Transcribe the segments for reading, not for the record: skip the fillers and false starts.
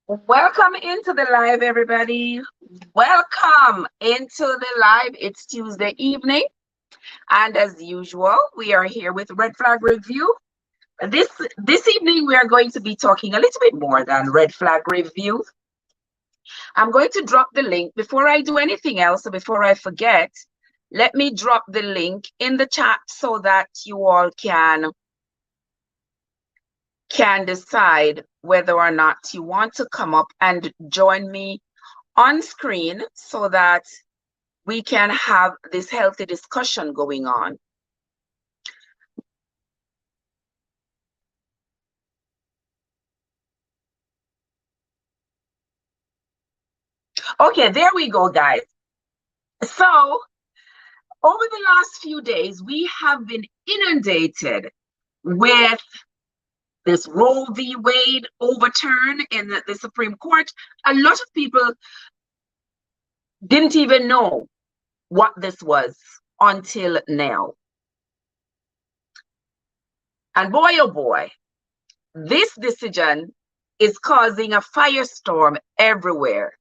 Welcome into the live, everybody. Welcome into the live. It's Tuesday evening, and as usual, we are here with Red Flag Review. This evening, we are going to be talking a little bit more than Red Flag Review. I'm going to drop the link before I do anything else. So before I forget, let me drop the link in the chat so that you all can decide whether or not you want to come up and join me on screen so that we can have this healthy discussion going on. Okay, there we go, guys. So over the last few days, we have been inundated with this Roe v. Wade overturn in the Supreme Court. A lot of people didn't even know what this was until now. And boy, oh boy, this decision is causing a firestorm everywhere.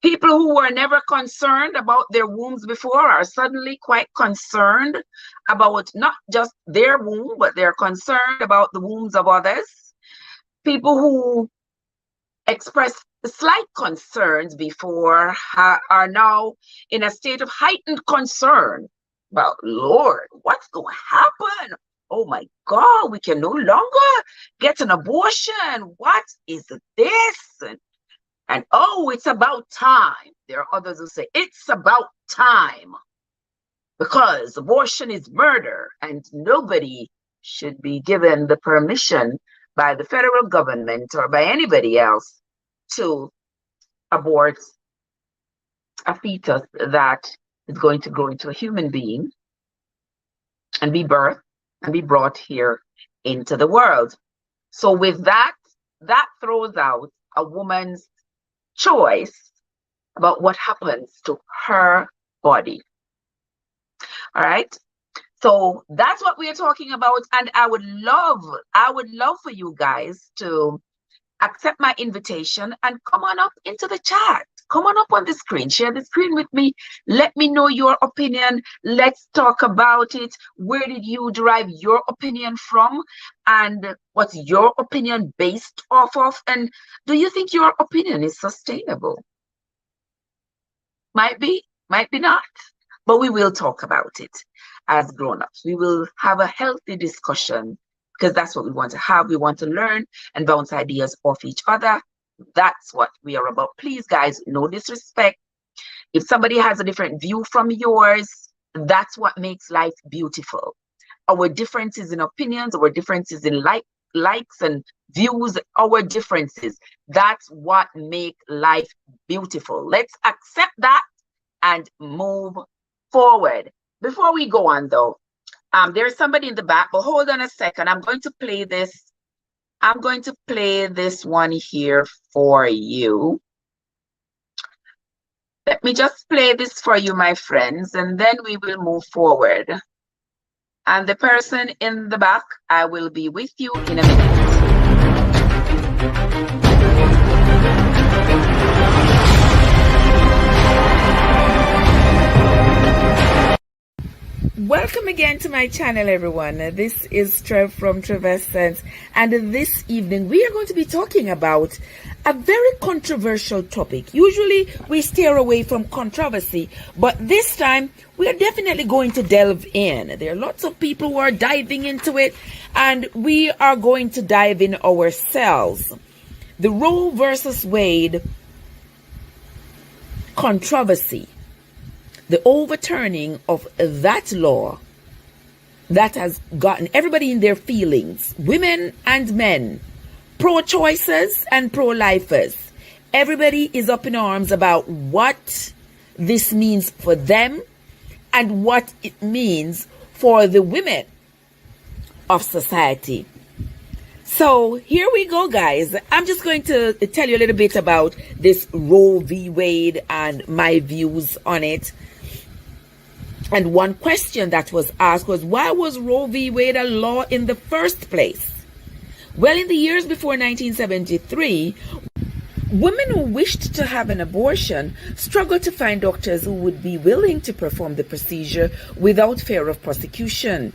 People who were never concerned about their wombs before are suddenly quite concerned about not just their womb, but they're concerned about the wombs of others. People who expressed slight concerns before are now in a state of heightened concern about, Lord, what's going to happen? Oh my God, we can no longer get an abortion. What is this? And oh, it's about time. There are others who say it's about time because abortion is murder and nobody should be given the permission by the federal government or by anybody else to abort a fetus that is going to grow into a human being and be birthed and be brought here into the world. So with that throws out a woman's choice about what happens to her body. All right, so that's what we are talking about, and I would love for you guys to accept my invitation and come on up into the chat. Come on up on the screen, share the screen with me. Let me know your opinion. Let's talk about it. Where did you derive your opinion from? And what's your opinion based off of? And do you think your opinion is sustainable? Might be not. But we will talk about it as grown-ups. We will have a healthy discussion because that's what we want to have. We want to learn and bounce ideas off each other. That's what we are about. Please, guys, no disrespect. If somebody has a different view from yours, that's what makes life beautiful. Our differences in opinions, our differences in likes and views, our differences, that's what make life beautiful. Let's accept that and move forward. Before we go on, though, there's somebody in the back, but hold on a second. I'm going to play this. I'm going to play this one here for you. Let me just play this for you, my friends, and then we will move forward. And the person in the back, I will be with you in a minute. Welcome again to my channel, everyone. This is Trev from Trevessence, and this evening we are going to be talking about a very controversial topic. Usually we steer away from controversy, but this time we are definitely going to delve in. There are lots of people who are diving into it, and we are going to dive in ourselves. The Roe versus Wade controversy. The overturning of that law that has gotten everybody in their feelings, women and men, pro-choicers and pro-lifers. Everybody is up in arms about what this means for them and what it means for the women of society. So here we go, guys. I'm just going to tell you a little bit about this Roe v. Wade and my views on it. And one question that was asked was, why was Roe v. Wade a law in the first place? Well, in the years before 1973, women who wished to have an abortion struggled to find doctors who would be willing to perform the procedure without fear of prosecution.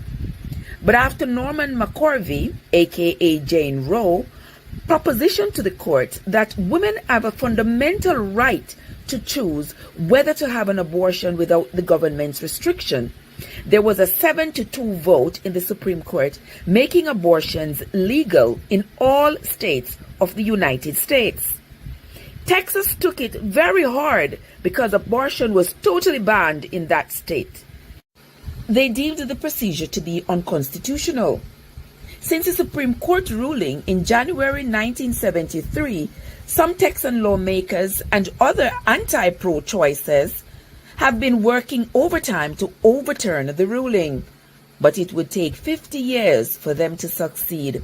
But after Norman McCorvey, aka Jane Roe, propositioned to the court that women have a fundamental right to choose whether to have an abortion without the government's restriction, there was a 7-2 vote in the Supreme Court making abortions legal in all states of the United States. Texas took it very hard because abortion was totally banned in that state. They deemed the procedure to be unconstitutional. Since the Supreme Court ruling in January 1973, some Texan lawmakers and other anti-pro-choicers have been working overtime to overturn the ruling, but it would take 50 years for them to succeed.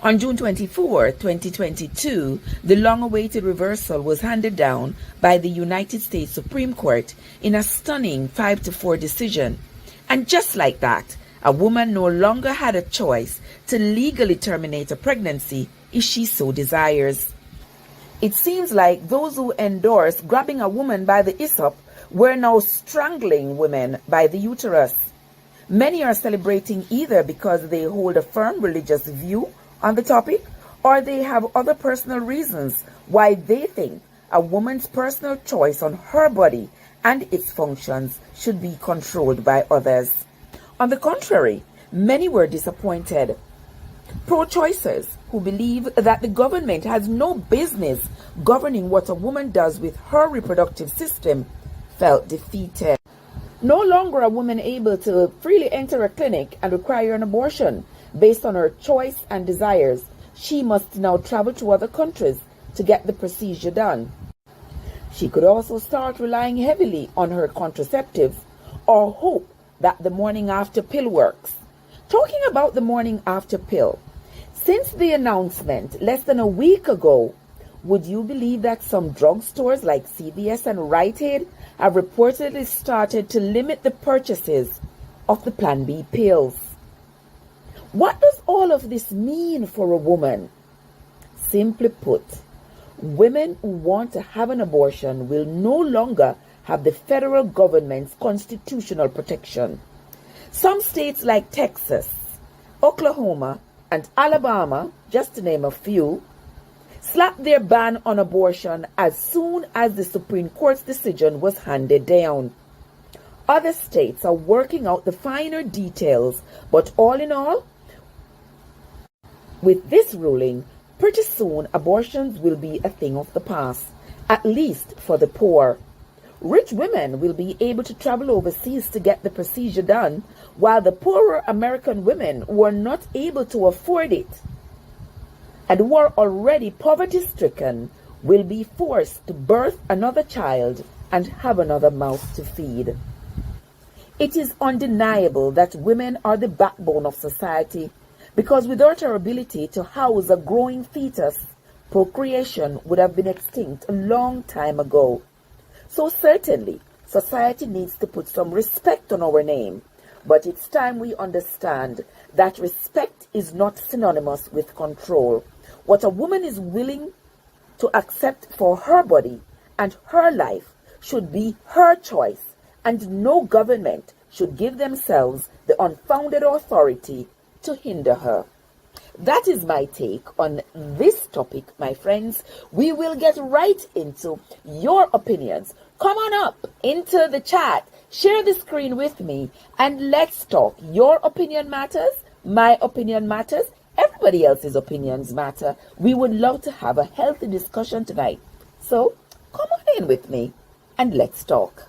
On June 24, 2022, the long-awaited reversal was handed down by the United States Supreme Court in a stunning 5-4 decision. And just like that, a woman no longer had a choice to legally terminate a pregnancy if she so desires. It seems like those who endorsed grabbing a woman by the hyssop were now strangling women by the uterus. Many are celebrating either because they hold a firm religious view on the topic, or they have other personal reasons why they think a woman's personal choice on her body and its functions should be controlled by others. On the contrary, many were disappointed. Pro-choicers who believe that the government has no business governing what a woman does with her reproductive system felt defeated. No longer a woman able to freely enter a clinic and require an abortion based on her choice and desires. She must now travel to other countries to get the procedure done. She could also start relying heavily on her contraceptives or hope that the morning after pill works. Talking about the morning after pill, since the announcement less than a week ago, would you believe that some drugstores like CVS and Rite Aid have reportedly started to limit the purchases of the Plan B pills? What does all of this mean for a woman? Simply put, women who want to have an abortion will no longer have the federal government's constitutional protection. Some states like Texas, Oklahoma, and Alabama, just to name a few, slapped their ban on abortion as soon as the Supreme Court's decision was handed down. Other states are working out the finer details, but all in all, with this ruling, pretty soon abortions will be a thing of the past, at least for the poor. Rich women will be able to travel overseas to get the procedure done, while the poorer American women who are not able to afford it and who are already poverty-stricken will be forced to birth another child and have another mouth to feed. It is undeniable that women are the backbone of society, because without our ability to house a growing fetus, procreation would have been extinct a long time ago. So certainly, society needs to put some respect on our name, but it's time we understand that respect is not synonymous with control. What a woman is willing to accept for her body and her life should be her choice, and no government should give themselves the unfounded authority to hinder her. That is my take on this topic, my friends. We will get right into your opinions. Come on up into the chat, share the screen with me, and let's talk. Your opinion matters, my opinion matters, everybody else's opinions matter. We would love to have a healthy discussion tonight. So come on in with me and let's talk.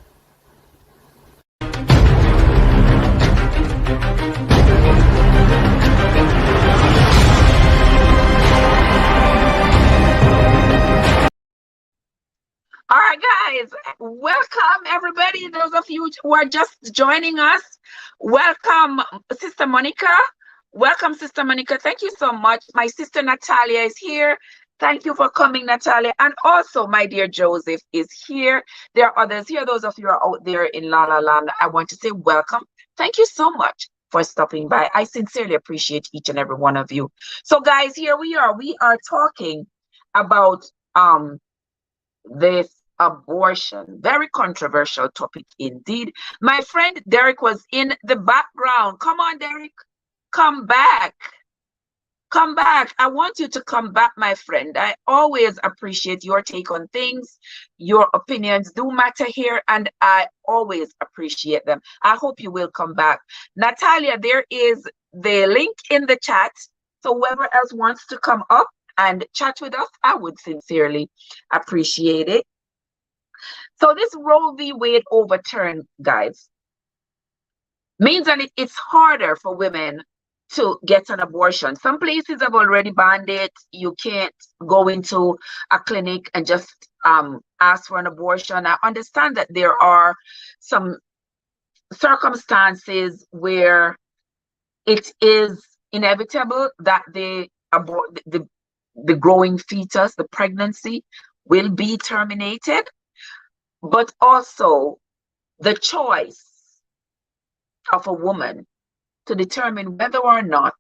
All right, guys, welcome everybody. Those of you who are just joining us, welcome Sister Monica. Welcome, Sister Monica. Thank you so much. My sister Natalia is here. Thank you for coming, Natalia. And also, my dear Joseph is here. There are others here. Those of you who are out there in La La Land, I want to say welcome. Thank you so much for stopping by. I sincerely appreciate each and every one of you. So guys, here we are. We are talking about this abortion. Very controversial topic indeed. My friend Derek was in the background. Come on, Derek. Come back. Come back. I want you to come back, my friend. I always appreciate your take on things. Your opinions do matter here, and I always appreciate them. I hope you will come back. Natalia, there is the link in the chat. So whoever else wants to come up and chat with us, I would sincerely appreciate it. So this Roe v. Wade overturn, guys, means that it's harder for women to get an abortion. Some places have already banned it. You can't go into a clinic and just ask for an abortion. I understand that there are some circumstances where it is inevitable that the growing fetus, the pregnancy, will be terminated, but also the choice of a woman to determine whether or not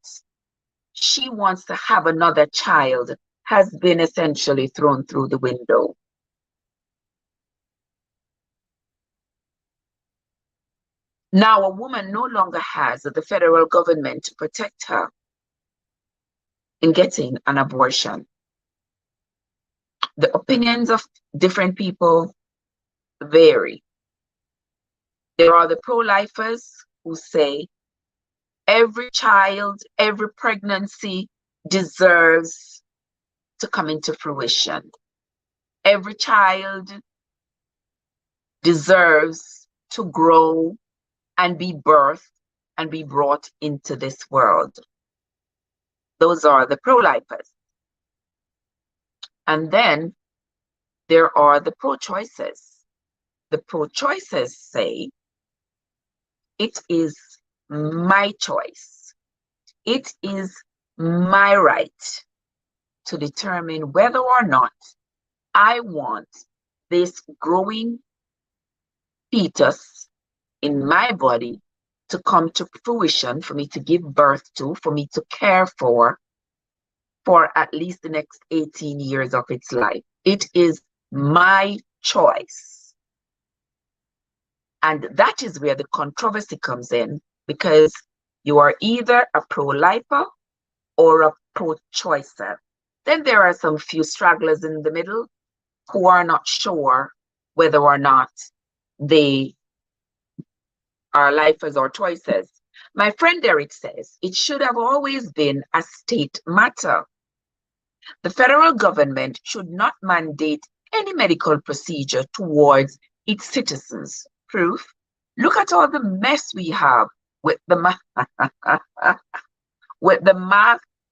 she wants to have another child has been essentially thrown through the window. Now, a woman no longer has the federal government to protect her in getting an abortion. The opinions of different people vary. There are the pro-lifers who say every child, every pregnancy deserves to come into fruition. Every child deserves to grow and be birthed and be brought into this world. Those are the pro-lifers. And then there are the pro-choicers. The pro-choicers say it is my choice. It is my right to determine whether or not I want this growing fetus in my body to come to fruition, for me to give birth to, for me to care for at least the next 18 years of its life. It is my choice. And that is where the controversy comes in, because you are either a pro-lifer or a pro-choicer. Then there are some few stragglers in the middle who are not sure whether or not they are lifers or choices. My friend Derek says it should have always been a state matter. The federal government should not mandate any medical procedure towards its citizens. Proof? Look at all the mess we have with the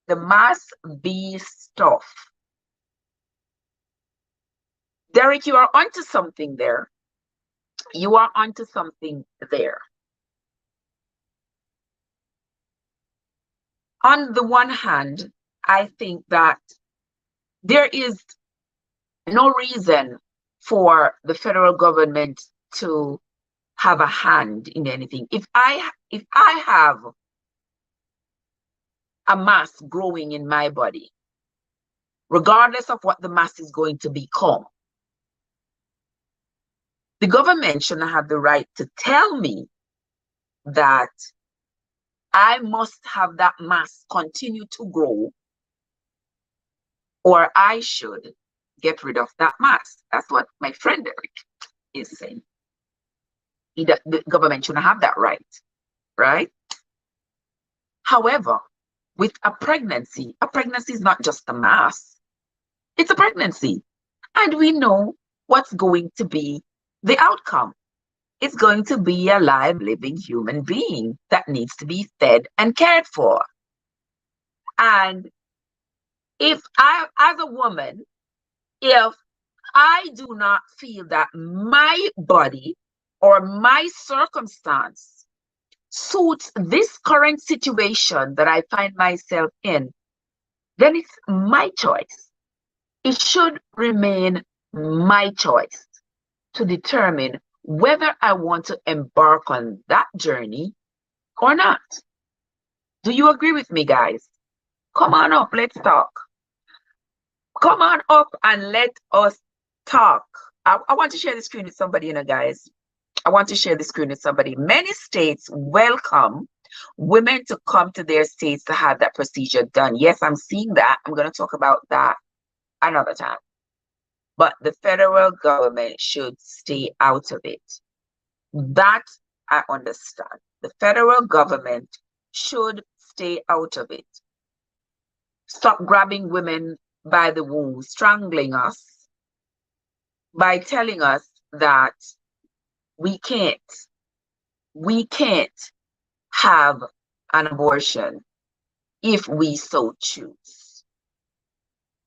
mass B stuff. Derek, you are onto something there. You are onto something there. On the one hand, I think that there is no reason for the federal government to have a hand in anything. If I have a mass growing in my body, regardless of what the mass is going to become, the government shouldn't have the right to tell me that I must have that mass continue to grow, or I should get rid of that mass. That's what my friend Eric is saying. The government shouldn't have that right, right? However, with a pregnancy is not just a mass. It's a pregnancy. And we know what's going to be the outcome. It's going to be a live, living human being that needs to be fed and cared for. And if I, as a woman, if I do not feel that my body or my circumstance suits this current situation that I find myself in, then it's my choice. It should remain my choice to determine whether I want to embark on that journey or not. Do you agree with me, guys? Come on up, let's talk. Come on up and let us talk. I want to share the screen with somebody, guys. I want to share the screen with somebody. Many states welcome women to come to their states to have that procedure done. Yes, I'm seeing that. I'm going to talk about that another time. But the federal government should stay out of it. That I understand. The federal government should stay out of it. Stop grabbing women by the womb, strangling us by telling us that we can't have an abortion if we so choose.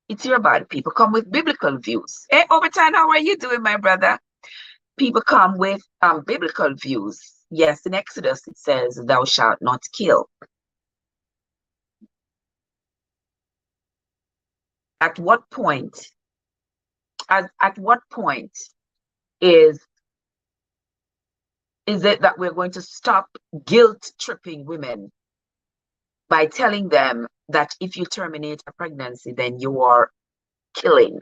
It's your body. People come with biblical views. Hey, Overton, how are you doing, my brother? People come with biblical views. Yes, in Exodus it says, thou shalt not kill. At what point is it that we're going to stop guilt tripping women by telling them that if you terminate a pregnancy, then you are killing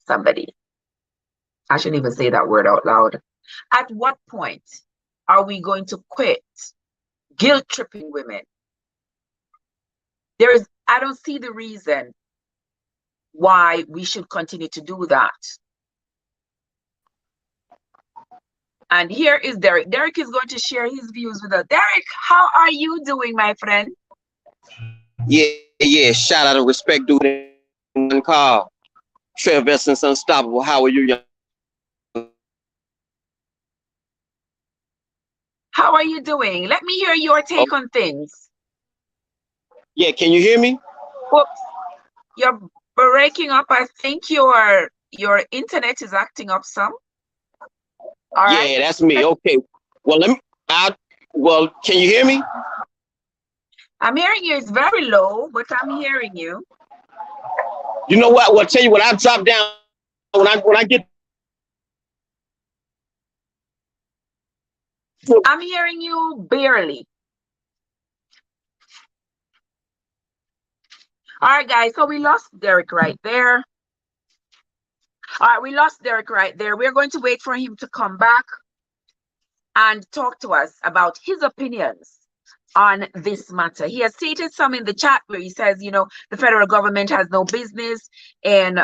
somebody? I shouldn't even say that word out loud. At what point are we going to quit guilt tripping women? I don't see the reason why we should continue to do that. And here is Derek. Derek is going to share his views with us. Derek, how are you doing, my friend? Yeah. Shout out and respect, dude. And one call. Trev Essence Unstoppable. How are you, young? How are you doing? Let me hear your take on things. Yeah, can you hear me? Whoops, you're breaking up. I think your internet is acting up some. All right. Yeah, that's me. Okay. Well, can you hear me? I'm hearing you. It's very low, but I'm hearing you. You know what? Well, tell you what. I drop down when I get. I'm hearing you barely. All right, guys. So we lost Derek right there. All right, we lost Derek right there. We're going to wait for him to come back and talk to us about his opinions on this matter. He has stated some in the chat where he says, the federal government has no business in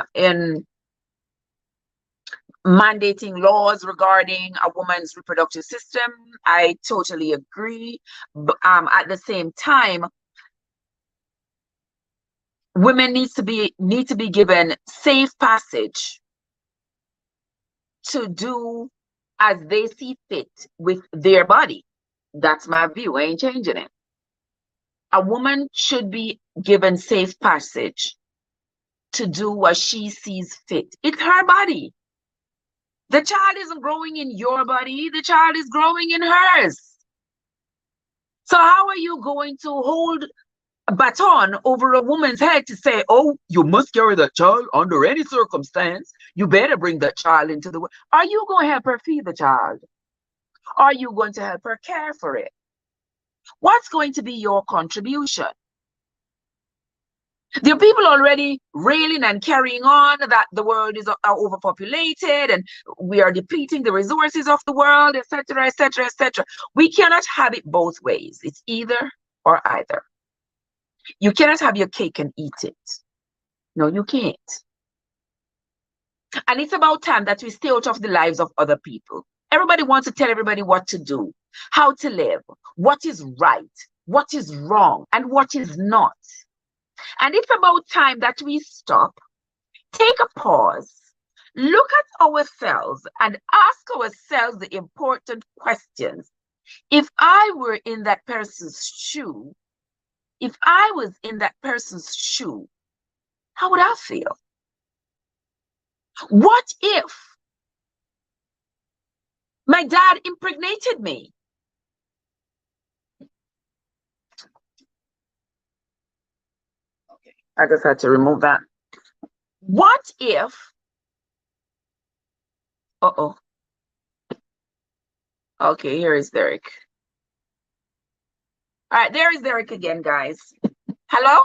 mandating laws regarding a woman's reproductive system. I totally agree. But at the same time, women need to be given safe passage to do as they see fit with their body. That's my view. I ain't changing it. A woman should be given safe passage to do what she sees fit. It's her body. The child isn't growing in your body. The child is growing in hers. So how are you going to hold a baton over a woman's head to say, oh, you must carry that child under any circumstance? You better bring that child into the world. Are you going to help her feed the child? Are you going to help her care for it? What's going to be your contribution? There are people already railing and carrying on that the world is overpopulated and we are depleting the resources of the world, etc., etc., etc. We cannot have it both ways. It's either or either. You cannot have your cake and eat it. No, you can't. And it's about time that we stay out of the lives of other people. Everybody wants to tell everybody what to do, how to live, what is right, what is wrong, and what is not. And it's about time that we stop, take a pause, look at ourselves, and ask ourselves the important questions. If I were in that person's shoe, if I was in that person's shoe, how would I feel? What if my dad impregnated me? Okay, I just had to remove that. What if, uh-oh. Okay, here is Derek. All right, there is Derek again, guys. Hello?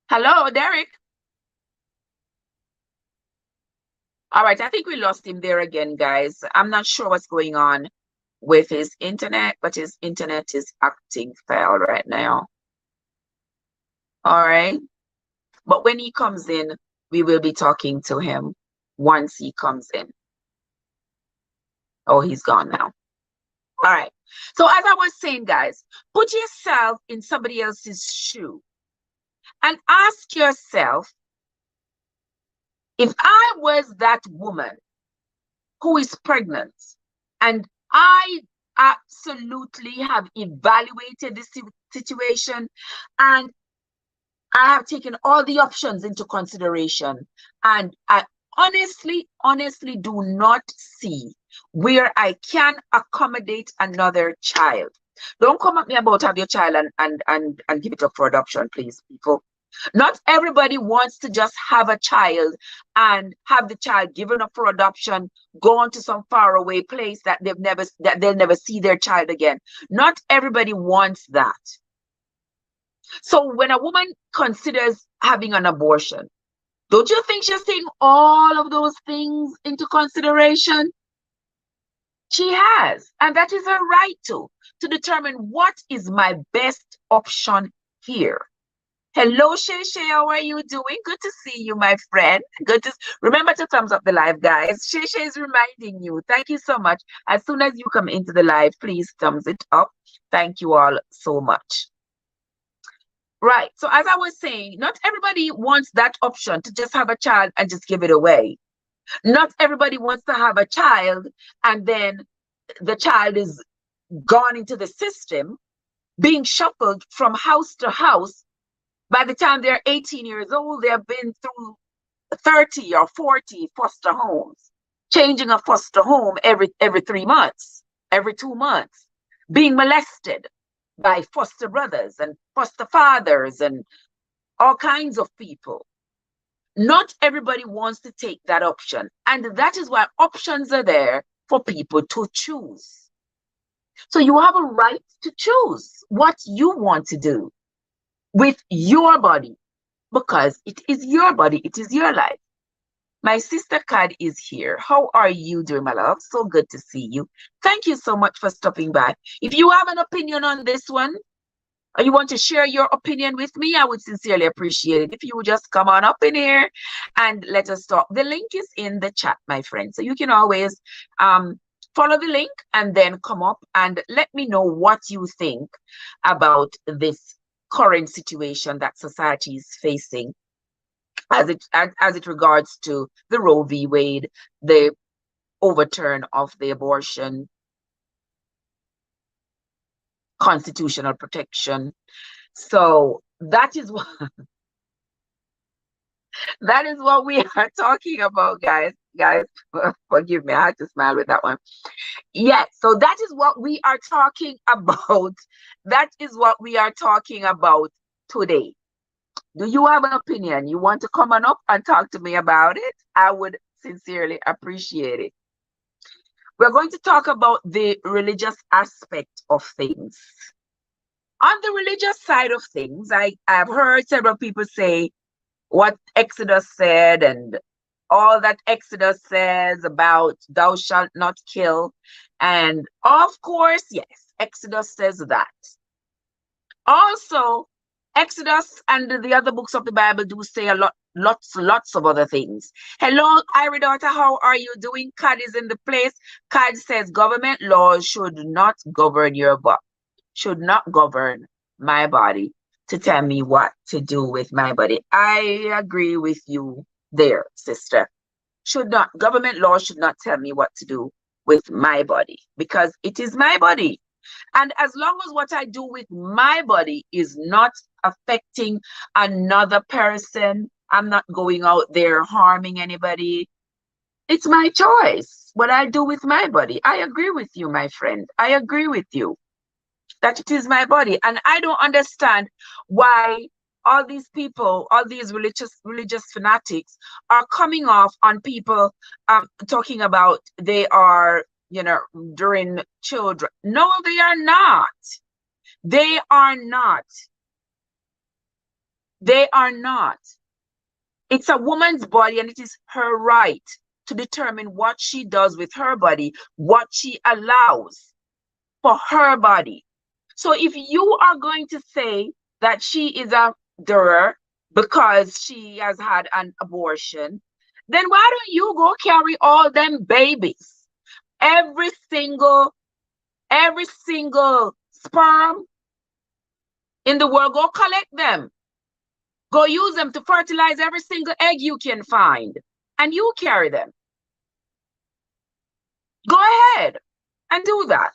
Hello, Derek. All right, I think we lost him there again, guys. I'm not sure what's going on with his internet, but his internet is acting foul right now. All right. But when he comes in, we will be talking to him once he comes in. Oh, he's gone now. All right. So as I was saying, guys, put yourself in somebody else's shoe and ask yourself, if I was that woman who is pregnant and I absolutely have evaluated this situation and I have taken all the options into consideration, and I honestly do not see where I can accommodate another child. Don't come at me about have your child and give it up for adoption, please, people. Not everybody wants to just have a child and have the child given up for adoption, go on to some faraway place that they'll never see their child again. Not everybody wants that. So when a woman considers having an abortion, don't you think she's taking all of those things into consideration? She has, and that is her right to determine what is my best option here. Hello, Shay Shay, how are you doing? Good to see you, my friend. Good to remember to thumbs up the live, guys. Shay Shay is reminding you. Thank you so much. As soon as you come into the live, please thumbs it up. Thank you all so much. Right. So as I was saying, not everybody wants that option to just have a child and just give it away. Not everybody wants to have a child and then the child is gone into the system, being shuffled from house to house. By the time they're 18 years old, they have been through 30 or 40 foster homes, changing a foster home every 3 months, every 2 months, being molested by foster brothers and foster fathers and all kinds of people. Not everybody wants to take that option. And that is why options are there for people to choose. So you have a right to choose what you want to do with your body, because it is your body, it is your life. My sister Kad is here. How are you doing, my love? So good to see you. Thank you so much for stopping by. If you have an opinion on this one, or you want to share your opinion with me, I would sincerely appreciate it if you would just come on up in here and let us talk. The link is in the chat, my friend. So you can always follow the link and then come up and let me know what you think about this current situation that society is facing as it regards to the Roe v. Wade, the overturn of the abortion constitutional protection. So that is what that is what we are talking about, guys. Guys, forgive me, I had to smile with that one. Yes, so that is what we are talking about. That is what we are talking about today. Do you have an opinion? You want to come on up and talk to me about it? I would sincerely appreciate it. We're going to talk about the religious aspect of things. On the religious side of things, I've heard several people say what Exodus said and all that Exodus says about thou shalt not kill. And of course, yes, Exodus says that. Also, Exodus and the other books of the Bible do say lots of other things. Hello, Irie daughter, how are you doing? Kad is in the place. Kad says government laws should not govern your body, should not govern my body to tell me what to do with my body. I agree with you there, sister. Government law should not tell me what to do with my body, because it is my body. And as long as what I do with my body is not affecting another person, I'm not going out there harming anybody. It's my choice what I do with my body. I agree with you, my friend. I agree with you that it is my body. And I don't understand why all these people, all these religious fanatics are coming off on people talking about they are during children. No, they are not. They are not. They are not. It's a woman's body, and it is her right to determine what she does with her body, what she allows for her body. So if you are going to say that she is a murderer because she has had an abortion, then why don't you go carry all them babies? Every single sperm in the world, go collect them. Go use them to fertilize every single egg you can find, and you carry them. Go ahead and do that,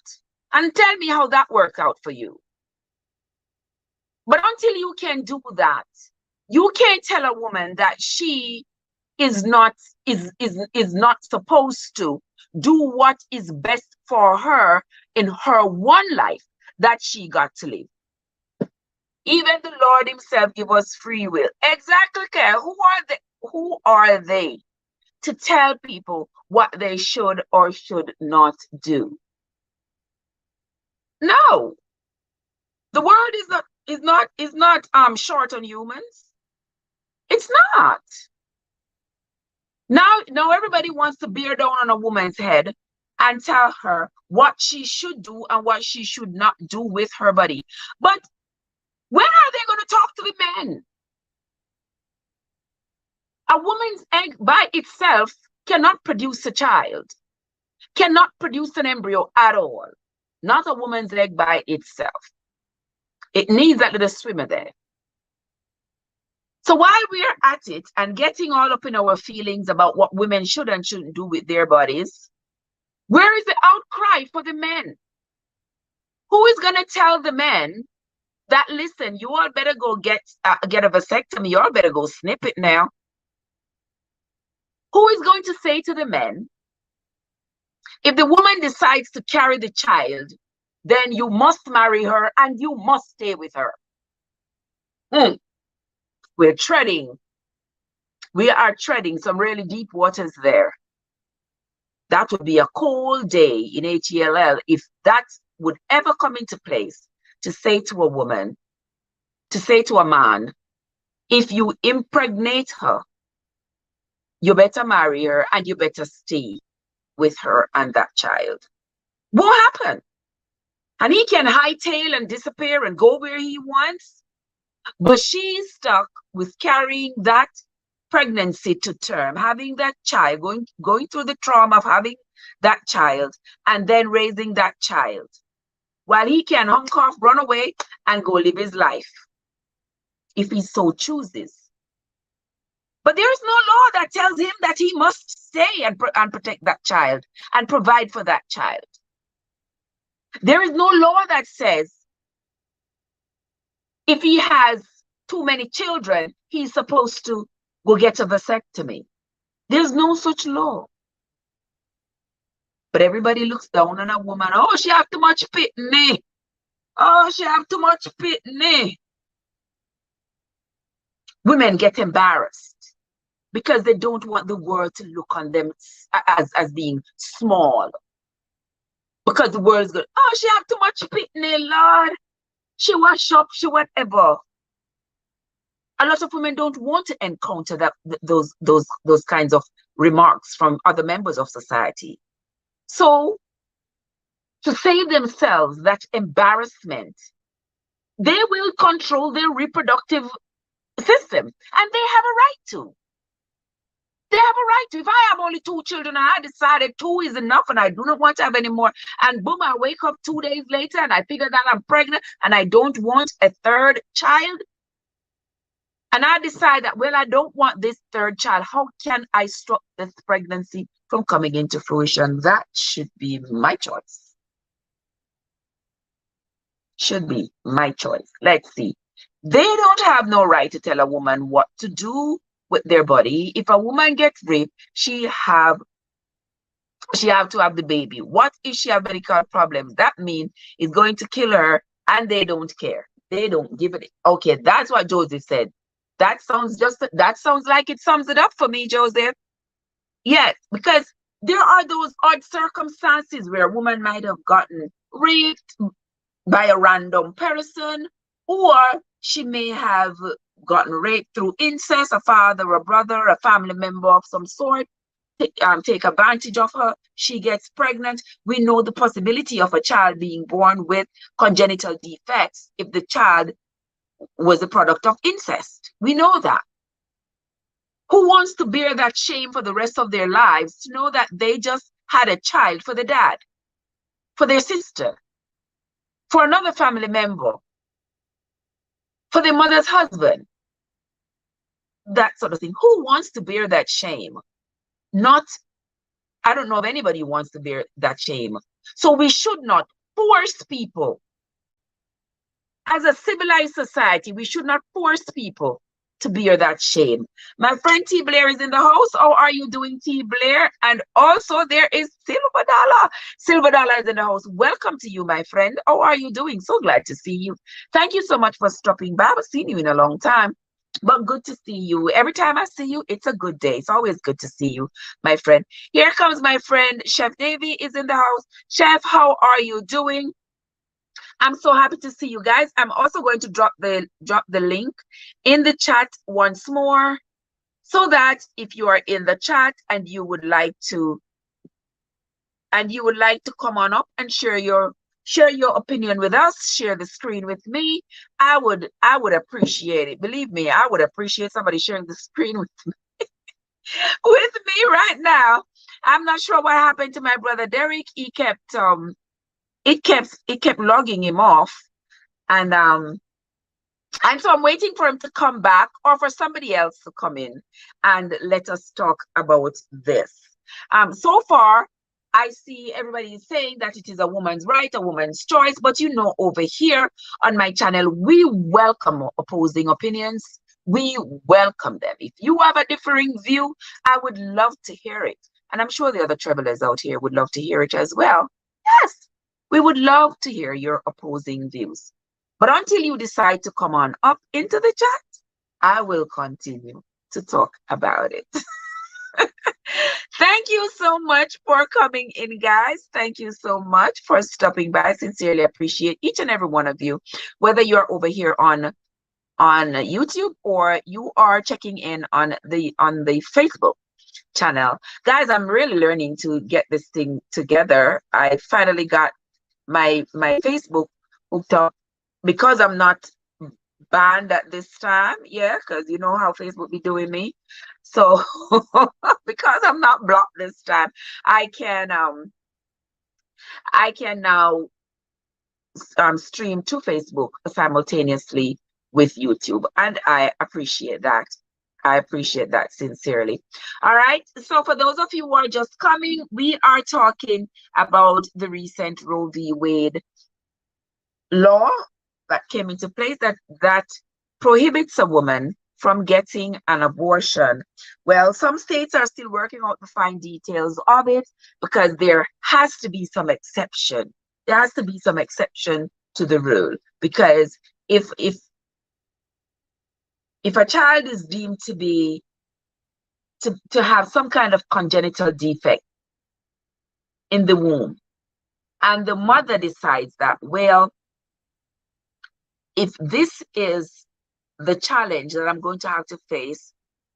and tell me how that worked out for you. But until you can do that, you can't tell a woman that she is not supposed to do what is best for her in her one life that she got to live. Even the Lord himself give us free will. Exactly, Kay. Who are they to tell people what they should or should not do? No. The word is not short on humans. It's not. Now everybody wants to bear down on a woman's head and tell her what she should do and what she should not do with her body. But when are they going to talk to the men? A woman's egg by itself cannot produce a child, cannot produce an embryo at all. Not a woman's egg by itself. It needs that little swimmer there. So while we're at it and getting all up in our feelings about what women should and shouldn't do with their bodies, where is the outcry for the men? Who is going to tell the men that, listen, you all better go get a vasectomy, you all better go snip it now? Who is going to say to the men, if the woman decides to carry the child, then you must marry her and you must stay with her? We are treading some really deep waters there. That would be a cold day in HELL if that would ever come into place, to say to a woman, to say to a man, if you impregnate her, you better marry her and you better stay with her and that child. What happened? And he can hightail and disappear and go where he wants, but she's stuck with carrying that pregnancy to term, having that child, going through the trauma of having that child and then raising that child, while he can hunk off, run away, and go live his life if he so chooses. But there is no law that tells him that he must stay and protect that child and provide for that child. There is no law that says if he has too many children, he's supposed to go get a vasectomy. There's no such law. But everybody looks down on a woman. Oh, she have too much pitney. Oh, she have too much pitney. Women get embarrassed because they don't want the world to look on them as being small. Because the world is going, oh, she have too much pitney, Lord. She wash up, she whatever. A lot of women don't want to encounter those kinds of remarks from other members of society. So, to save themselves that embarrassment, they will control their reproductive system, and they have a right to. They have a right to. If I have only 2 children and I decided 2 is enough and I do not want to have any more, and boom, I wake up 2 days later and I figure that I'm pregnant and I don't want a 3rd child, and I decide that, well, I don't want this 3rd child, how can I stop this pregnancy from coming into fruition? That should be my choice. Should be my choice. Let's see. They don't have no right to tell a woman what to do with their body. If a woman gets raped, she have to have the baby. What if she have medical problems? That means it's going to kill her, and they don't care. They don't give it. Okay, that's what Joseph said. That sounds like it sums it up for me, Joseph. Yes, because There are those odd circumstances where a woman might have gotten raped by a random person, or she may have gotten raped through incest, a father, a brother, a family member of some sort, take advantage of her. She gets pregnant. We know the possibility of a child being born with congenital defects if the child was a product of incest. We know that. Who wants to bear that shame for the rest of their lives, to know that they just had a child for the dad, for their sister, for another family member, for their mother's husband, that sort of thing? Who wants to bear that shame? Not, I don't know if anybody wants to bear that shame. So we should not force people. As a civilized society, we should not force people to bear that shame. My friend T. Blair is in the house. How are you doing, T. Blair? And also there is Silver Dollar. Silver Dollar is in the house. Welcome to you, my friend. How are you doing? So glad to see you. Thank you so much for stopping by. I haven't seen you in a long time, but good to see you. Every time I see you, it's a good day. It's always good to see you, my friend. Here comes my friend Chef Davy is in the house. Chef, how are you doing? I'm so happy to see you guys. I'm also going to drop the link in the chat once more, so that if you are in the chat and you would like to come on up and share your opinion with us, share the screen with me, I would appreciate it. Believe me, I would appreciate somebody sharing the screen with me, right now. I'm not sure what happened to my brother Derek. He kept it kept logging him off, and so I'm waiting for him to come back, or for somebody else to come in and let us talk about this. So far, I see everybody is saying that it is a woman's right, a woman's choice, but you know, over here on my channel, we welcome opposing opinions. We welcome them. If you have a differing view, I would love to hear it. And I'm sure the other travelers out here would love to hear it as well. Yes, we would love to hear your opposing views. But until you decide to come on up into the chat, I will continue to talk about it. Thank you so much for coming in, guys. Thank you so much for stopping by. I sincerely appreciate each and every one of you, whether you're over here on YouTube or you are checking in on the Facebook channel. Guys, I'm really learning to get this thing together. I finally got my Facebook hooked up, because I'm not banned at this time. Yeah, because you know how Facebook be doing me. So because I'm not blocked this time, I can now stream to Facebook simultaneously with YouTube, and I appreciate that. I appreciate that sincerely. All right. So for those of you who are just coming, we are talking about the recent Roe v. Wade law that came into place that prohibits a woman from getting an abortion. Well, some states are still working out the fine details of it, because there has to be some exception. There has to be some exception to the rule, because if a child is deemed to be to have some kind of congenital defect in the womb, and the mother decides that, well, if this is the challenge that I'm going to have to face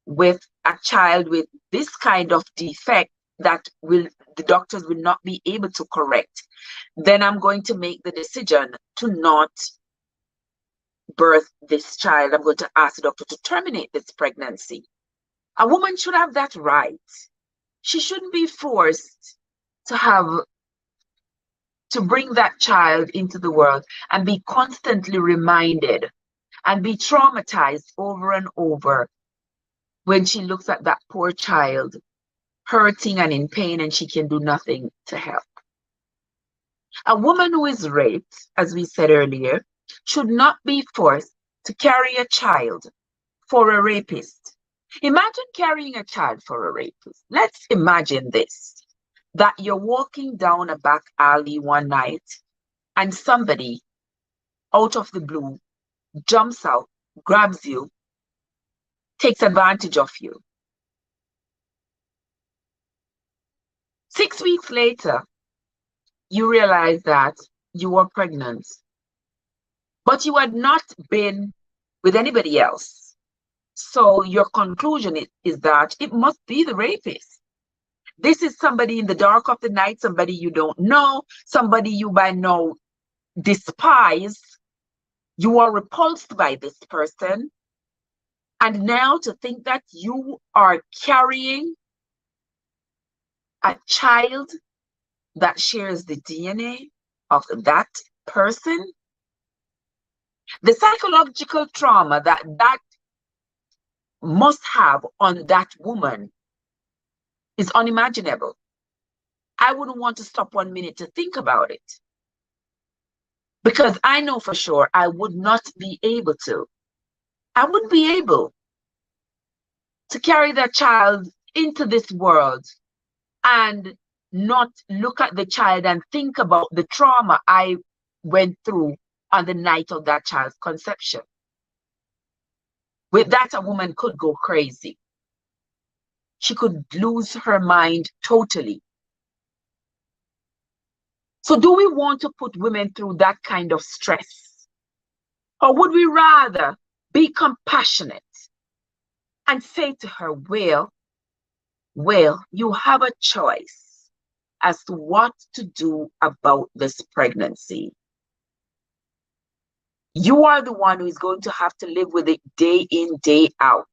with a child with this kind of defect that the doctors will not be able to correct, then I'm going to make the decision to not birth this child. I'm going to ask the doctor to terminate this pregnancy. A woman should have that right. She shouldn't be forced to bring that child into the world and be constantly reminded and be traumatized over and over when she looks at that poor child hurting and in pain, and she can do nothing to help. A woman who is raped, as we said earlier, should not be forced to carry a child for a rapist. Imagine carrying a child for a rapist. Let's imagine this, that you're walking down a back alley one night and somebody out of the blue jumps out, grabs you, takes advantage of you. 6 weeks later, you realize that you were pregnant, but you had not been with anybody else. So your conclusion is that it must be the rapist. This is somebody in the dark of the night, somebody you don't know, somebody you by now despise. You are repulsed by this person. And now to think that you are carrying a child that shares the DNA of that person, the psychological trauma that that must have on that woman is unimaginable. I wouldn't want to stop 1 minute to think about it, because I know for sure I would not be able to. I wouldn't be able to carry that child into this world and not look at the child and think about the trauma I went through on the night of that child's conception. With that, a woman could go crazy. She could lose her mind totally. So do we want to put women through that kind of stress? Or would we rather be compassionate and say to her, well, you have a choice as to what to do about this pregnancy. You are the one who is going to have to live with it day in, day out.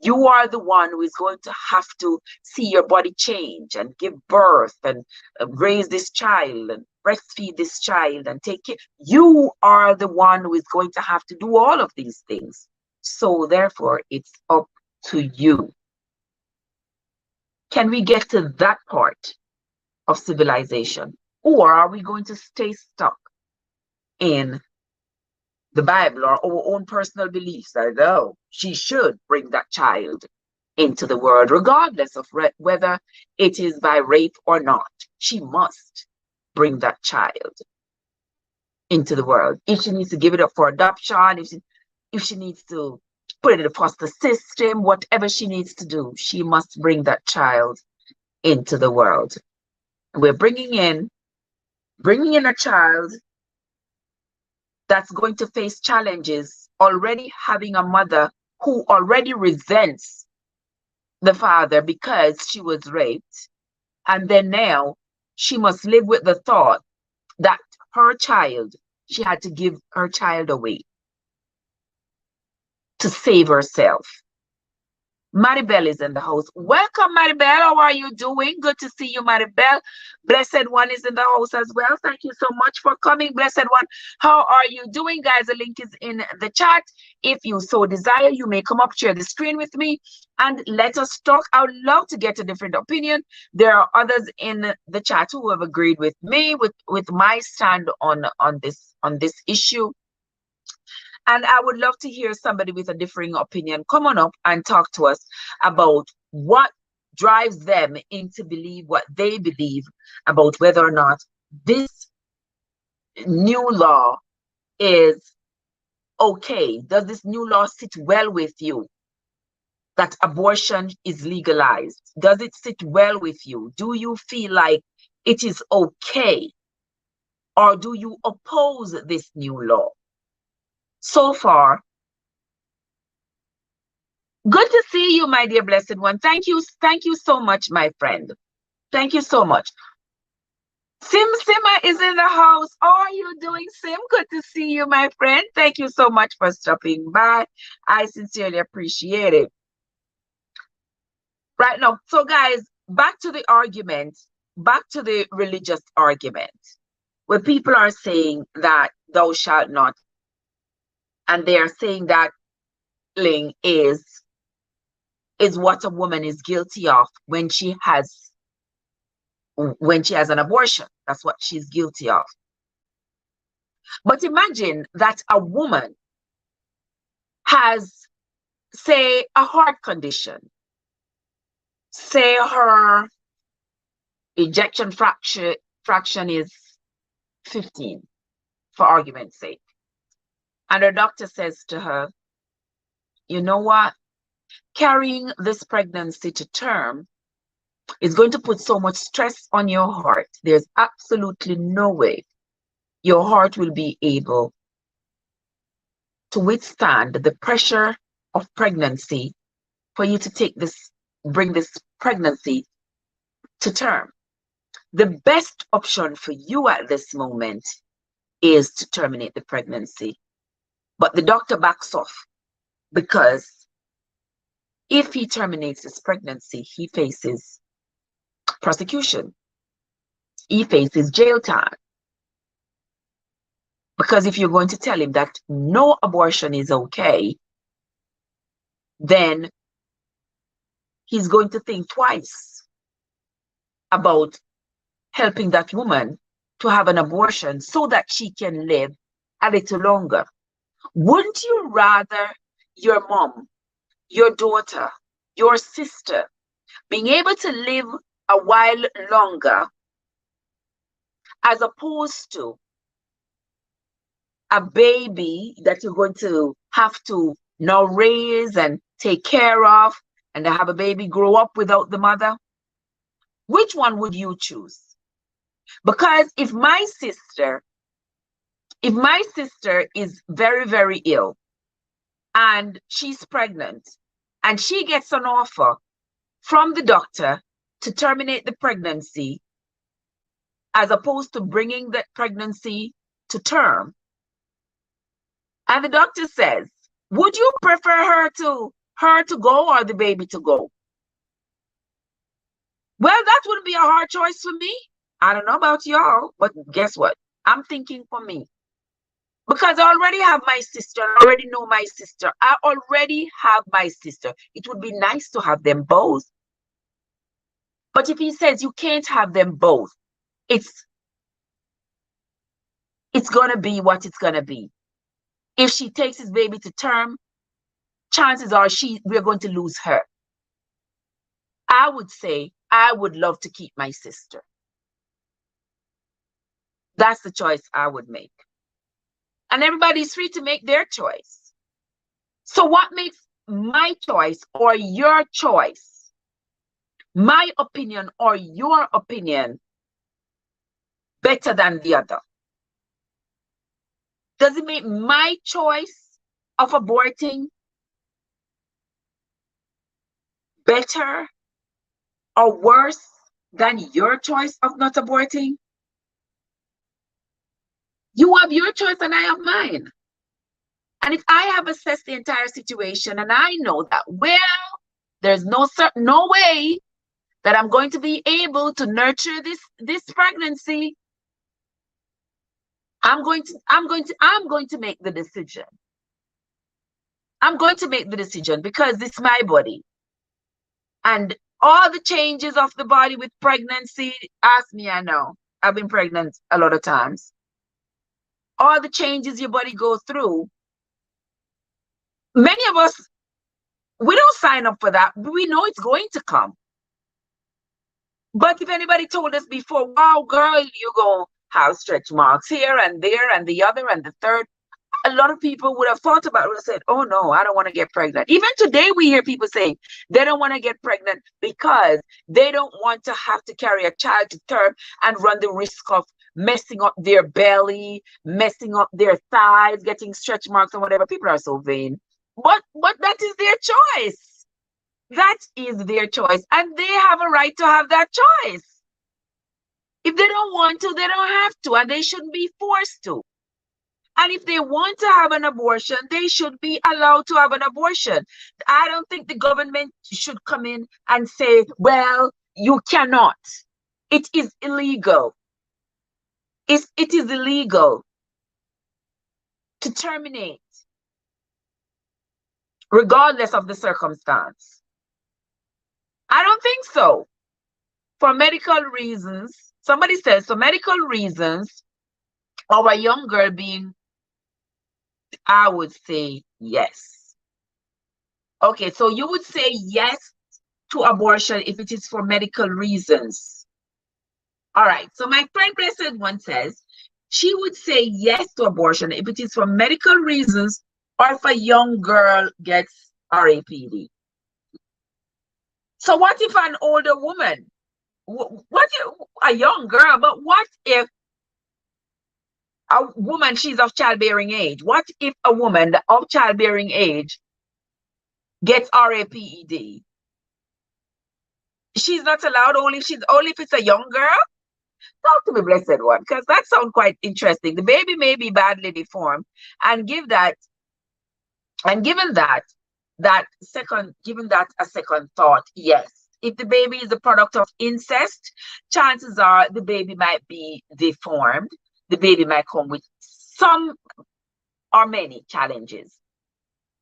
You are the one who is going to have to see your body change and give birth and raise this child and breastfeed this child and take care. You are the one who is going to have to do all of these things. So therefore, it's up to you. Can we get to that part of civilization? Or are we going to stay stuck in the Bible or our own personal beliefs that, oh, she should bring that child into the world, regardless of whether it is by rape or not? She must bring that child into the world. If she needs to give it up for adoption, if she needs to put it in the foster system, whatever she needs to do, she must bring that child into the world. We're bringing in a child that's going to face challenges, already having a mother who already resents the father because she was raped. And then now she must live with the thought that her child, she had to give her child away to save herself. Maribel is in the house. Welcome, Maribel. How are you doing? Good to see you, Maribel. Blessed One is in the house as well. Thank you so much for coming, Blessed One. How are you doing, guys? The link is in the chat. If you so desire, you may come up, share the screen with me, and let us talk. I would love to get a different opinion. There are others in the chat who have agreed with me, with my stand on this issue. And I would love to hear somebody with a differing opinion come on up and talk to us about what drives them into believe what they believe about whether or not this new law is okay. Does this new law sit well with you? That abortion is legalized. Does it sit well with you? Do you feel like it is okay? Or do you oppose this new law? So far, good to see you, my dear Blessed One. Thank you so much, my friend. Thank you so much. Sima is in the house. How are you doing, Sim? Good to see you, my friend. Thank you so much for stopping by. I sincerely appreciate it. Right now, so guys, back to the argument, back to the religious argument, where people are saying that thou shalt not, and they are saying that is what a woman is guilty of when she has an abortion. That's what she's guilty of. But imagine that a woman has, say, a heart condition. Say her ejection fraction is 15, for argument's sake. And her doctor says to her, you know what? Carrying this pregnancy to term It's going to put so much stress on your heart. There's absolutely no way your heart will be able to withstand the pressure of pregnancy for you to bring this pregnancy to term. The best option for you at this moment is to terminate the pregnancy. But the doctor backs off because if he terminates his pregnancy, he faces prosecution. He faces jail time. Because if you're going to tell him that no abortion is okay, then he's going to think twice about helping that woman to have an abortion so that she can live a little longer. Wouldn't you rather your mom, your daughter, your sister being able to live a while longer as opposed to a baby that you're going to have to now raise and take care of and have a baby grow up without the mother? Which one would you choose? Because if my sister is very, very ill and she's pregnant and she gets an offer from the doctor to terminate the pregnancy as opposed to bringing that pregnancy to term, and the doctor says, would you prefer her to go or the baby to go? Well, that wouldn't be a hard choice for me. I don't know about y'all, but guess what? I'm thinking for me. Because I already have my sister. I already know my sister. I already have my sister. It would be nice to have them both. But if he says you can't have them both, it's going to be what it's going to be. If she takes his baby to term, chances are we're going to lose her. I would say I would love to keep my sister. That's the choice I would make. And everybody's free to make their choice. So what makes my choice or your choice, my opinion or your opinion, better than the other? Does it make my choice of aborting better or worse than your choice of not aborting? You have your choice and I have mine. And if I have assessed the entire situation and I know that, well, there's no way that I'm going to be able to nurture this pregnancy, I'm going to make the decision. I'm going to make the decision because it's my body. And all the changes of the body with pregnancy, ask me, I know. I've been pregnant a lot of times. All the changes your body goes through, many of us, we don't sign up for that. We know it's going to come. But if anybody told us before, wow, girl, you're going to have stretch marks here and there and the other and the third, a lot of people would have thought about it and said, oh no, I don't want to get pregnant. Even today we hear people saying they don't want to get pregnant because they don't want to have to carry a child to term and run the risk of messing up their belly, messing up their thighs, getting stretch marks and whatever. People are so vain. But that is their choice. That is their choice. And they have a right to have that choice. If they don't want to, they don't have to, and they shouldn't be forced to. And if they want to have an abortion, they should be allowed to have an abortion. I don't think the government should come in and say, well, you cannot. It is illegal. It is illegal to terminate, regardless of the circumstance. I don't think so. For medical reasons, somebody says, for medical reasons, or a young girl being, I would say yes. Okay, so you would say yes to abortion if it is for medical reasons. All right, so my friend Blessed One says she would say yes to abortion if it is for medical reasons or if a young girl gets RAPD. So what if an older woman What if a young girl, but what if a woman, she's of childbearing age? What if a woman of childbearing age gets RAPED? She's not allowed, only if it's a young girl? Talk to me, blessed one, because that sounds quite interesting. The baby may be badly deformed, and given that given that a second thought, yes. If the baby is a product of incest, chances are the baby might be deformed. The baby might come with some or many challenges.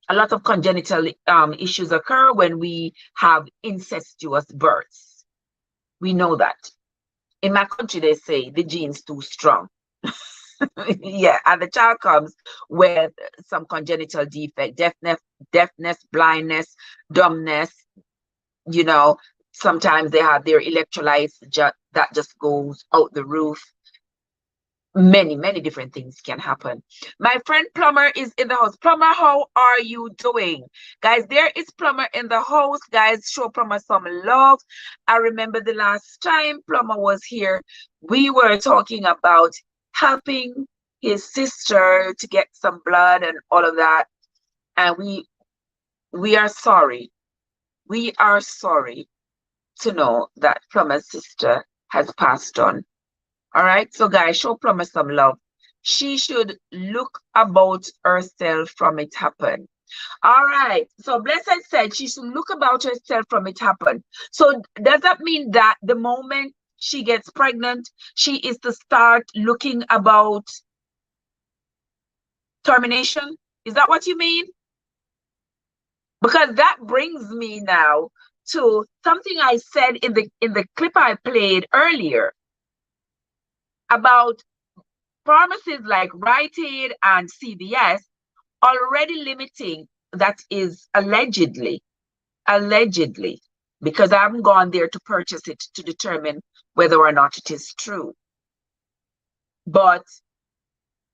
A lot of congenital issues occur when we have incestuous births. We know that. In my country, they say the gene's too strong. Yeah, and the child comes with some congenital defect, deafness, blindness, dumbness. You know, sometimes they have their electrolytes that just goes out the roof. Many different things can happen. My friend Plumber is in the house. Plumber, how are you doing? Guys, there is Plumber in the house. Guys, show Plumber some love. I remember the last time Plumber was here, we were talking about helping his sister to get some blood and all of that. And we are sorry. We are sorry to know that Plumber's sister has passed on. All right, so guys, show Plumber some love. She should look about herself from it happen. All right, so Blessed said she should look about herself from it happen. So does that mean that the moment she gets pregnant, she is to start looking about termination? Is that what you mean? Because that brings me now to something I said in the clip I played earlier about pharmacies like Rite Aid and CVS already limiting, that is allegedly, because I haven't gone there to purchase it to determine whether or not it is true. But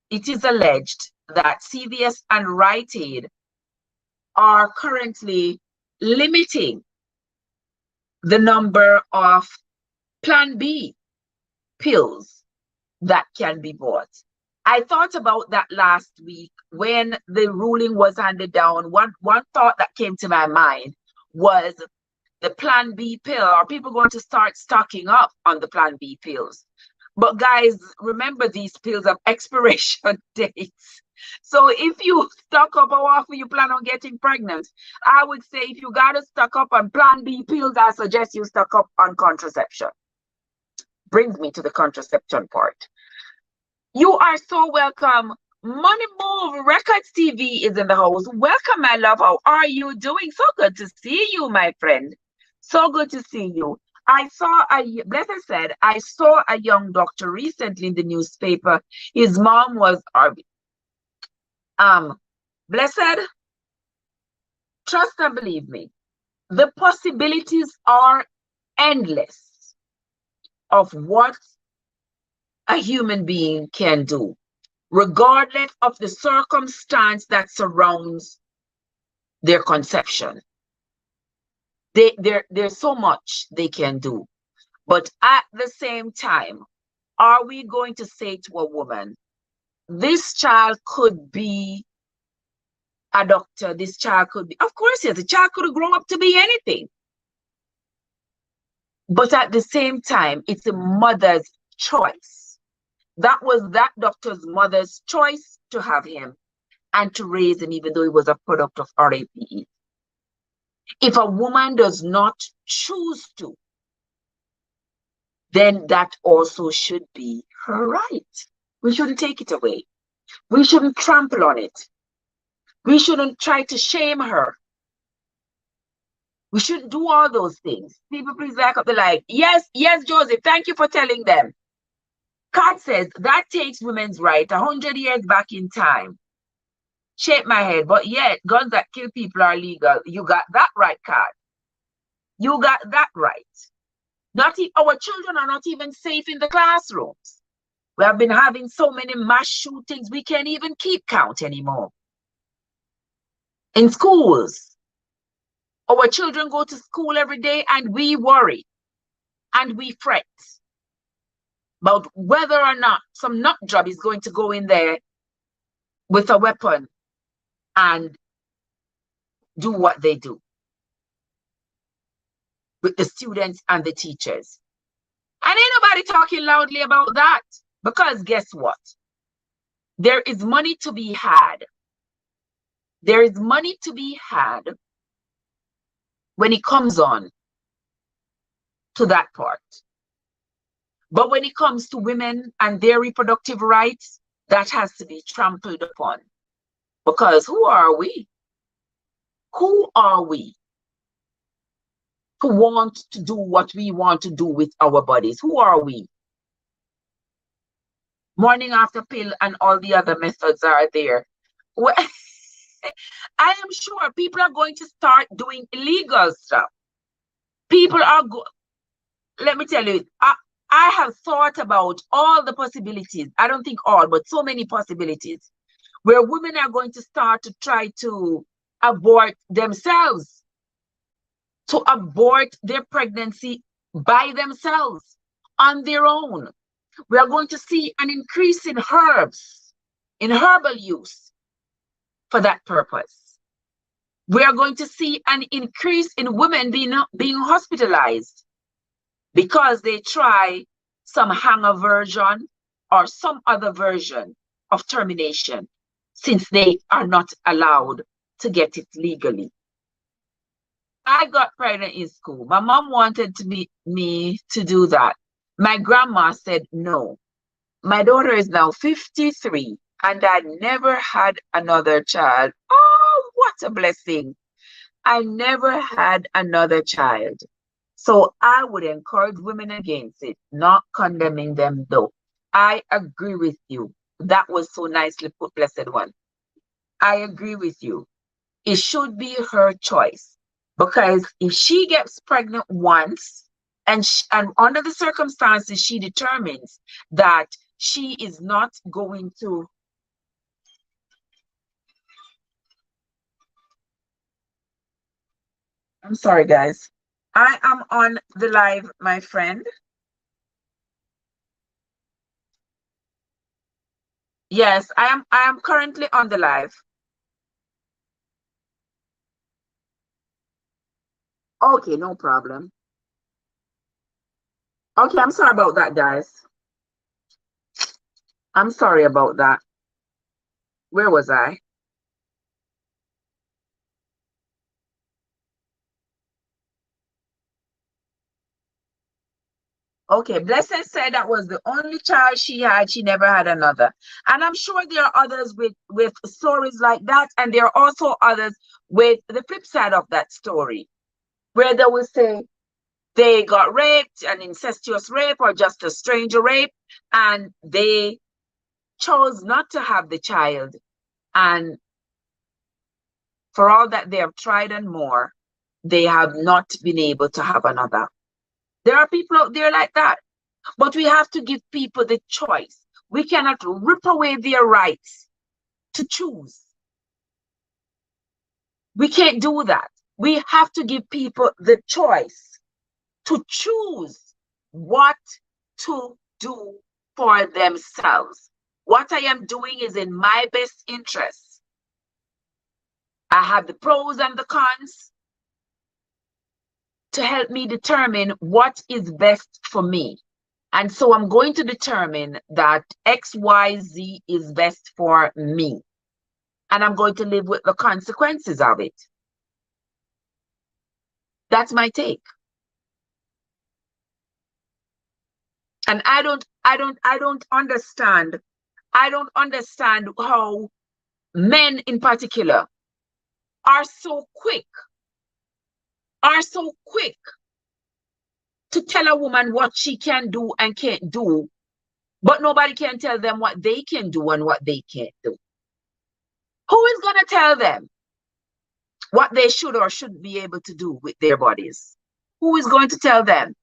it is alleged that CVS and Rite Aid are currently limiting the number of Plan B pills that can be bought. I thought about that last week when the ruling was handed down. One thought that came to my mind was the Plan B pill. Are people going to start stocking up on the Plan B pills? But guys, remember, these pills have expiration dates. So if you stock up, how often you plan on getting pregnant? I would say if you got to stock up on Plan B pills, I suggest you stock up on contraception. Brings me to the contraception part. You are so welcome. Money Move Records TV is in the house. Welcome, my love. How are you doing? So good to see you, my friend. So good to see you. Blessed said, I saw a young doctor recently in the newspaper. His mom was Blessed, trust and believe me, the possibilities are endless of what a human being can do, regardless of the circumstance that surrounds their conception. There's so much they can do. But at the same time, are we going to say to a woman, this child could be a doctor, this child could be, of course, yes, the child could have grown up to be anything. But at the same time, it's a mother's choice. That was that doctor's mother's choice to have him and to raise him, even though he was a product of RAPE. If a woman does not choose to, then that also should be her right. We shouldn't take it away. We shouldn't trample on it. We shouldn't try to shame her. We shouldn't do all those things. People, please back up the line. Yes, Joseph, thank you for telling them. Card says that takes women's right 100 years back in time. Shake my head, but yet guns that kill people are legal. You got that right, Card. You got that right. Our children are not even safe in the classrooms. We have been having so many mass shootings, we can't even keep count anymore. In schools, our children go to school every day and we worry. and we fret about whether or not some nut job is going to go in there with a weapon and do what they do with the students and the teachers. And ain't nobody talking loudly about that, because guess what? There is money to be had. There is money to be had when it comes on to that part. But when it comes to women and their reproductive rights, that has to be trampled upon. Because who are we? Who are we to want to do what we want to do with our bodies? Who are we? Morning after pill and all the other methods are there. Well, I am sure people are going to start doing illegal stuff. People are let me tell you, I have thought about all the possibilities. I don't think all, but so many possibilities where women are going to start to try to abort themselves, to abort their pregnancy by themselves on their own. We are going to see an increase in herbs, in herbal use for that purpose. We are going to see an increase in women being hospitalized because they try some hanger version or some other version of termination, since they are not allowed to get it legally. I got pregnant in school. My mom wanted me to do that. My grandma said no. My daughter is now 53 and I never had another child. Oh, what a blessing. I never had another child. So I would encourage women against it, not condemning them though. I agree with you. That was so nicely put, blessed one. I agree with you. It should be her choice, because if she gets pregnant once and under the circumstances she determines that she is not going to I'm sorry guys. I am on the live, my friend. Yes, I am currently on the live. Okay, no problem. Okay, I'm sorry about that, guys. I'm sorry about that. Where was I? Okay, Blessed said that was the only child she had. She never had another. And I'm sure there are others with stories like that. And there are also others with the flip side of that story, where they will say they got raped, an incestuous rape or just a stranger rape, and they chose not to have the child. And for all that they have tried and more, they have not been able to have another. There are people out there like that. But we have to give people the choice. We cannot rip away their rights to choose. We can't do that. We have to give people the choice to choose what to do for themselves. What I am doing is in my best interest. I have the pros and the cons to help me determine what is best for me. And so I'm going to determine that XYZ is best for me. And I'm going to live with the consequences of it. That's my take. And I don't understand. I don't understand how men in particular are so quick to tell a woman what she can do and can't do, but nobody can tell them what they can do and what they can't do. Who is going to tell them what they should or shouldn't be able to do with their bodies? Who is going to tell them?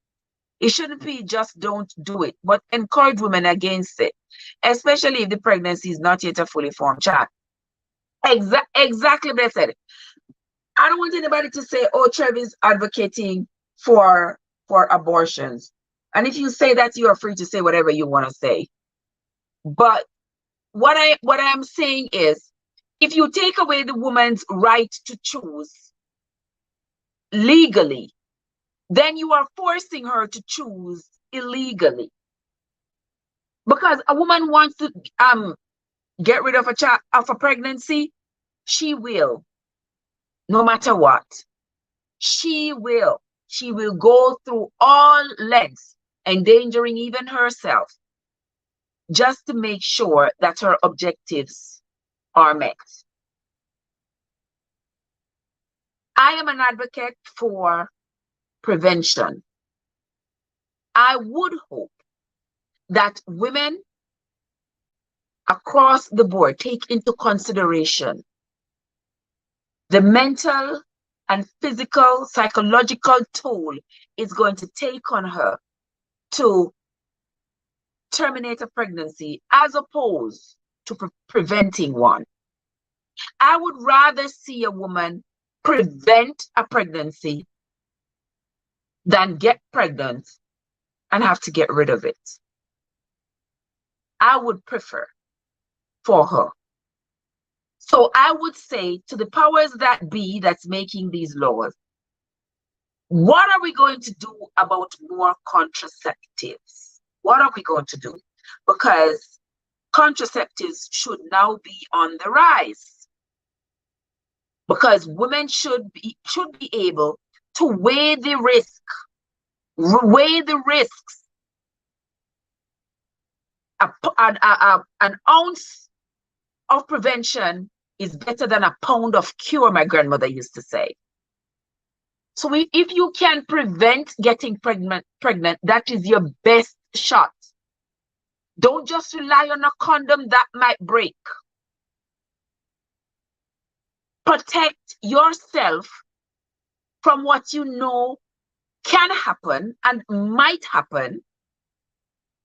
It shouldn't be just don't do it, but encourage women against it, especially if the pregnancy is not yet a fully formed child. Exactly what I said. I don't want anybody to say, oh, Trev is advocating for abortions. And if you say that, you are free to say whatever you want to say. But what I'm saying is, if you take away the woman's right to choose legally, then you are forcing her to choose illegally. Because a woman wants to get rid of a pregnancy, she will, no matter what. She will. She will go through all lengths, endangering even herself, just to make sure that her objectives are met. I am an advocate for prevention. I would hope that women across the board take into consideration the mental and physical, psychological toll it's going to take on her to terminate a pregnancy as opposed to preventing one. I would rather see a woman prevent a pregnancy than get pregnant and have to get rid of it. I would prefer for her. So I would say to the powers that be that's making these laws, what are we going to do about more contraceptives? What are we going to do? Because contraceptives should now be on the rise. Because women should be able to weigh the risks. An ounce of prevention is better than a pound of cure, my grandmother used to say. So if you can prevent getting pregnant, that is your best shot. Don't just rely on a condom that might break. Protect yourself from what you know can happen and might happen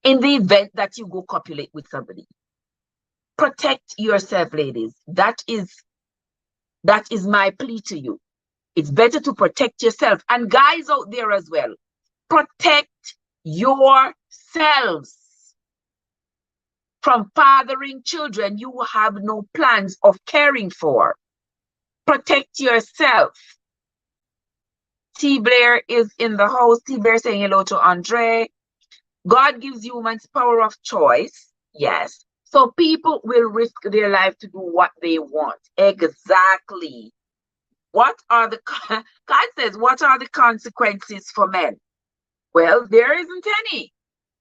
in the event that you go copulate with somebody. Protect yourself, ladies. That is my plea to you. It's better to protect yourself. And guys out there as well, protect yourselves from fathering children you have no plans of caring for. Protect yourself. T. Blair is in the house. T. Blair saying hello to Andre. God gives humans power of choice. Yes. So people will risk their life to do what they want. Exactly. God says, what are the consequences for men? Well, there isn't any.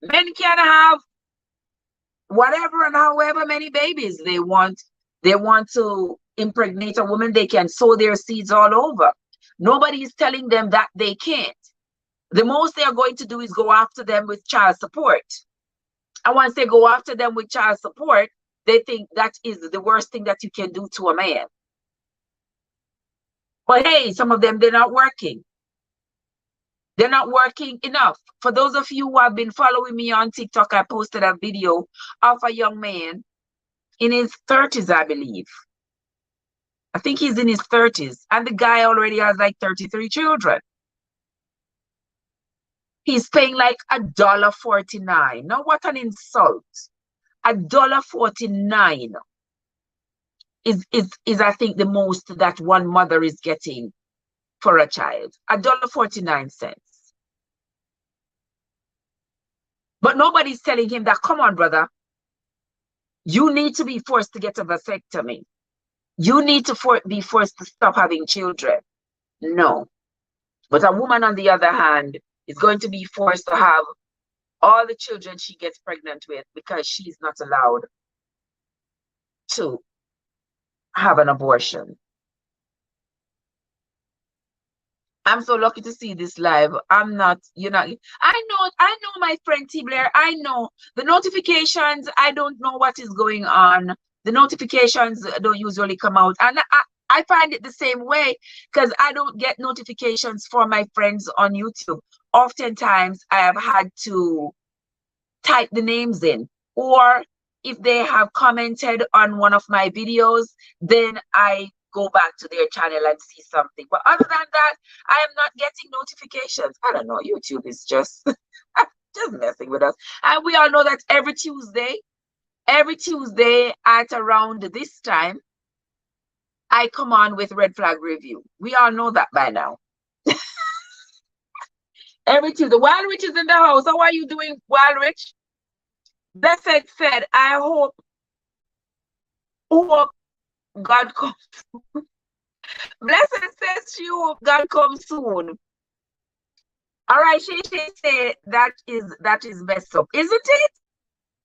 Men can have whatever and however many babies they want. They want to impregnate a woman. They can sow their seeds all over. Nobody is telling them that they can't. The most they are going to do is go after them with child support. And once they go after them with child support, they think that is the worst thing that you can do to a man. But hey, some of them, they're not working. They're not working enough. For those of you who have been following me on TikTok, I posted a video of a young man in his 30s, I believe. I think he's in his 30s. And the guy already has like 33 children. He's paying like $1.49. Now, what an insult. $1.49 is I think the most that one mother is getting for a child. $1.49. But nobody's telling him that, come on, brother, you need to be forced to get a vasectomy. You need to be forced to stop having children. No. But a woman, on the other hand, is going to be forced to have all the children she gets pregnant with because she's not allowed to have an abortion. I'm so lucky to see this live. I know my friend T. Blair. I know the notifications. I don't know what is going on. The notifications don't usually come out. And I find it the same way because I don't get notifications for my friends on YouTube. Oftentimes, I have had to type the names in, or if they have commented on one of my videos, then I go back to their channel and see something. But other than that, I am not getting notifications. I don't know. YouTube is just just messing with us. And we all know that every Tuesday at around this time, I come on with Red Flag Review. We all know that by now. Every Tuesday. Walrich is in the house. How are you doing, Walrich? Blessed said, I hope God comes. Blessed says she hope God comes soon. All right, she said that is messed up, isn't it?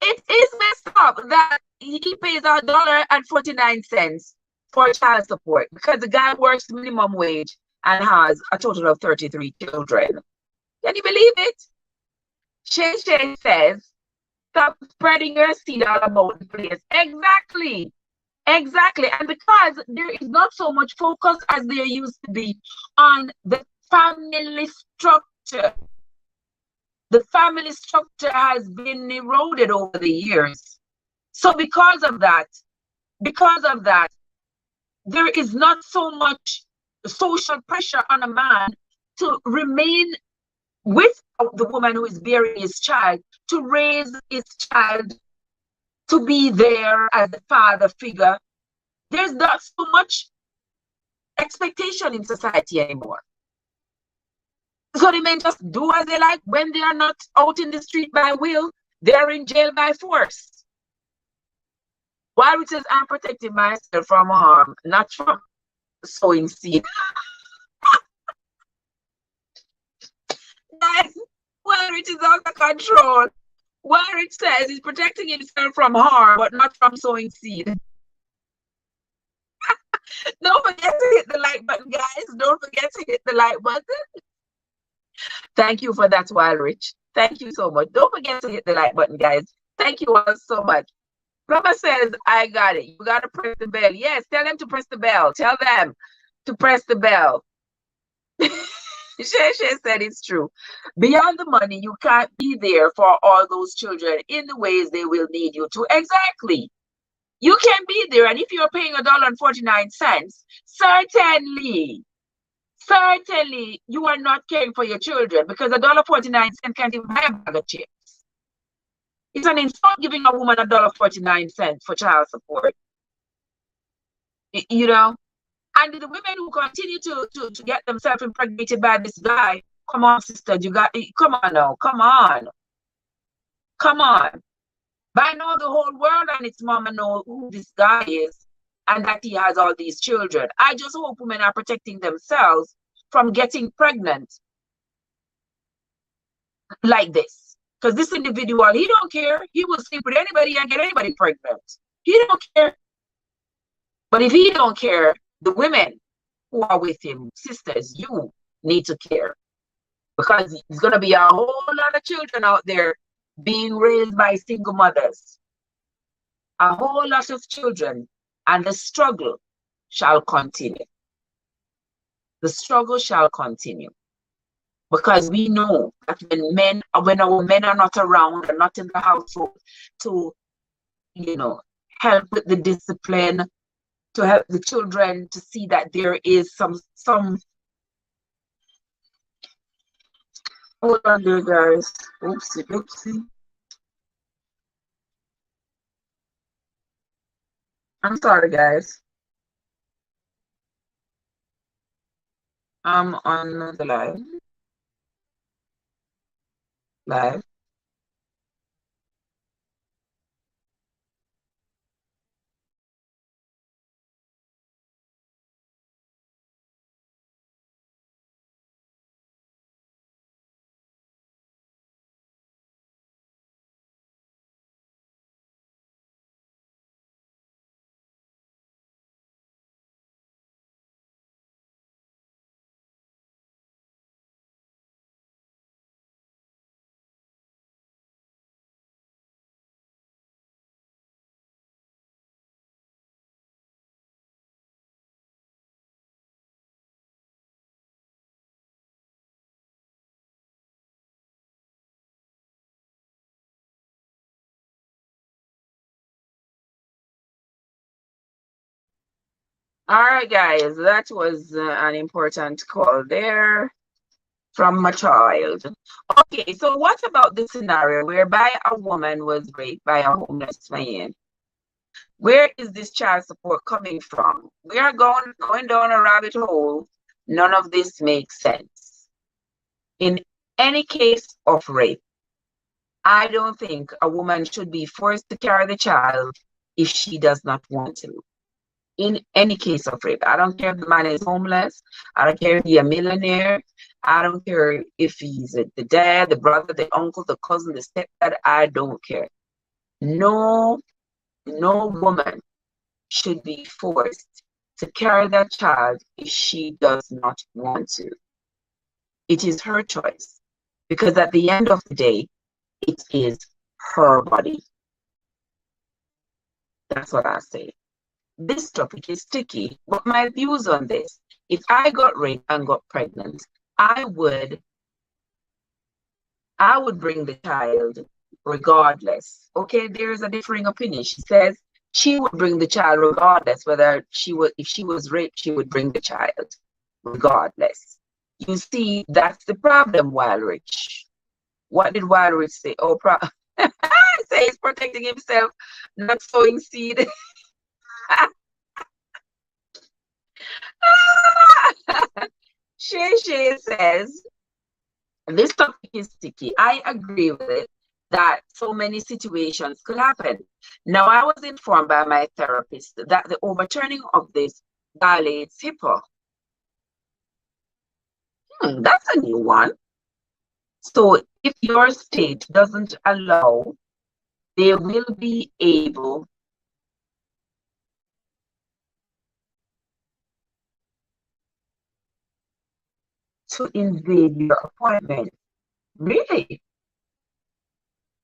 It is messed up that he pays $1.49 for child support because the guy works minimum wage and has a total of 33 children. Can you believe it? Shay says, stop spreading your seed all about the place. Exactly. Exactly. And because there is not so much focus as there used to be on the family structure. The family structure has been eroded over the years. So because of that, there is not so much social pressure on a man to remain with the woman who is bearing his child, to raise his child, to be there as a father figure. There's not so much expectation in society anymore. So the men just do as they like. When they are not out in the street by will, they're in jail by force. While it says, I'm protecting myself from harm, not from sowing seed. Guys, while it is out of control, while it says he's protecting himself from harm, but not from sowing seed. Don't forget to hit the like button, guys. Don't forget to hit the like button. Thank you for that, Walrich. Thank you so much. Don't forget to hit the like button, guys. Thank you all so much. Plumber says, I got it. You got to press the bell. Yes, tell them to press the bell. Tell them to press the bell. Shay said it's true. Beyond the money, you can't be there for all those children in the ways they will need you to. Exactly. You can be there. And if you're paying $1.49, certainly you are not caring for your children because $1.49 can't even buy a bag of chips. It's an insult giving a woman $1.49 for child support. You know? And the women who continue to get themselves impregnated by this guy, come on, sister, come on now, come on. By now, the whole world and its mama know who this guy is and that he has all these children. I just hope women are protecting themselves from getting pregnant like this. Because this individual, he don't care. He will sleep with anybody and get anybody pregnant. He don't care. But if he don't care, the women who are with him, sisters, you need to care. Because there's going to be a whole lot of children out there being raised by single mothers. A whole lot of children. And the struggle shall continue. The struggle shall continue. Because we know that when our men are not around and not in the household to, help with the discipline, to help the children to see that there is some hold on there, guys. Oopsie. I'm sorry, guys. I'm on the live. All right, guys, that was an important call there. from a child. Okay, so what about the scenario whereby a woman was raped by a homeless man? Where is this child support coming from? We are going down a rabbit hole. None of this makes sense. In any case of rape, I don't think a woman should be forced to carry the child if she does not want to. In any case of rape, I don't care if the man is homeless. I don't care if he's a millionaire. I don't care if he's the dad, the brother, the uncle, the cousin, the stepdad. I don't care. No, no woman should be forced to carry that child if she does not want to. It is her choice, because at the end of the day, it is her body. That's what I say. This topic is sticky, but my views on this, if I got raped and got pregnant, I would bring the child regardless. Okay, there's a differing opinion. She says she would bring the child regardless, whether if she was raped, she would bring the child regardless. You see, that's the problem, Wild Rich. What did Wild Rich say? Oh, say he's protecting himself, not sowing seed. Shay says, this topic is sticky. I agree with it that so many situations could happen. Now, I was informed by my therapist that the overturning of this violates HIPAA. That's a new one. So if your state doesn't allow, they will be able to invade your appointment. Really?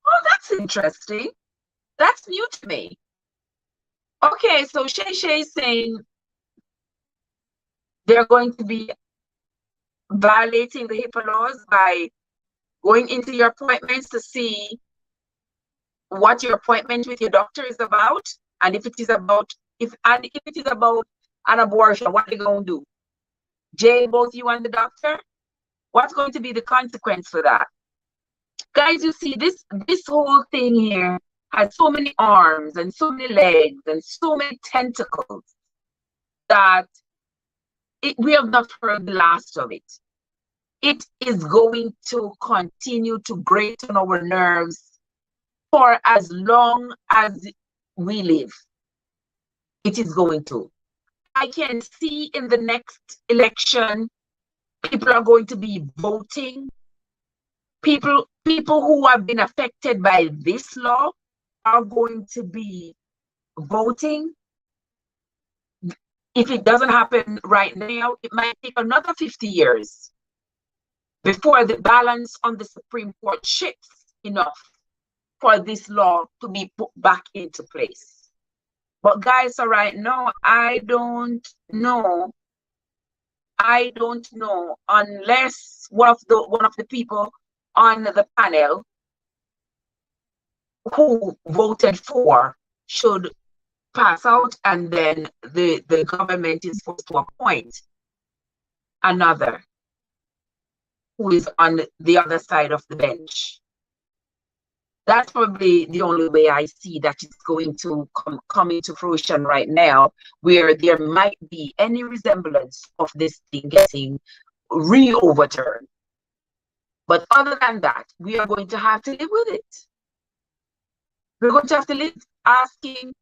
Oh, that's interesting. That's new to me. Okay, so Shay is saying they're going to be violating the HIPAA laws by going into your appointments to see what your appointment with your doctor is about, and if it is about an abortion, what are they going to do? Jail both you and the doctor? What's going to be the consequence for that? Guys, you see, this whole thing here has so many arms and so many legs and so many tentacles that we have not heard the last of it. It is going to continue to grate on our nerves for as long as we live. It is going to. I can see in the next election, people are going to be voting. People who have been affected by this law are going to be voting. If it doesn't happen right now, it might take another 50 years before the balance on the Supreme Court shifts enough for this law to be put back into place. But guys, so right now, I don't know unless one of the people on the panel who voted for should pass out, and then the government is supposed to appoint another who is on the other side of the bench. That's probably the only way I see that it's going to come into fruition right now, where there might be any resemblance of this thing getting re-overturned. But other than that, we are going to have to live with it. We're going to have to live asking.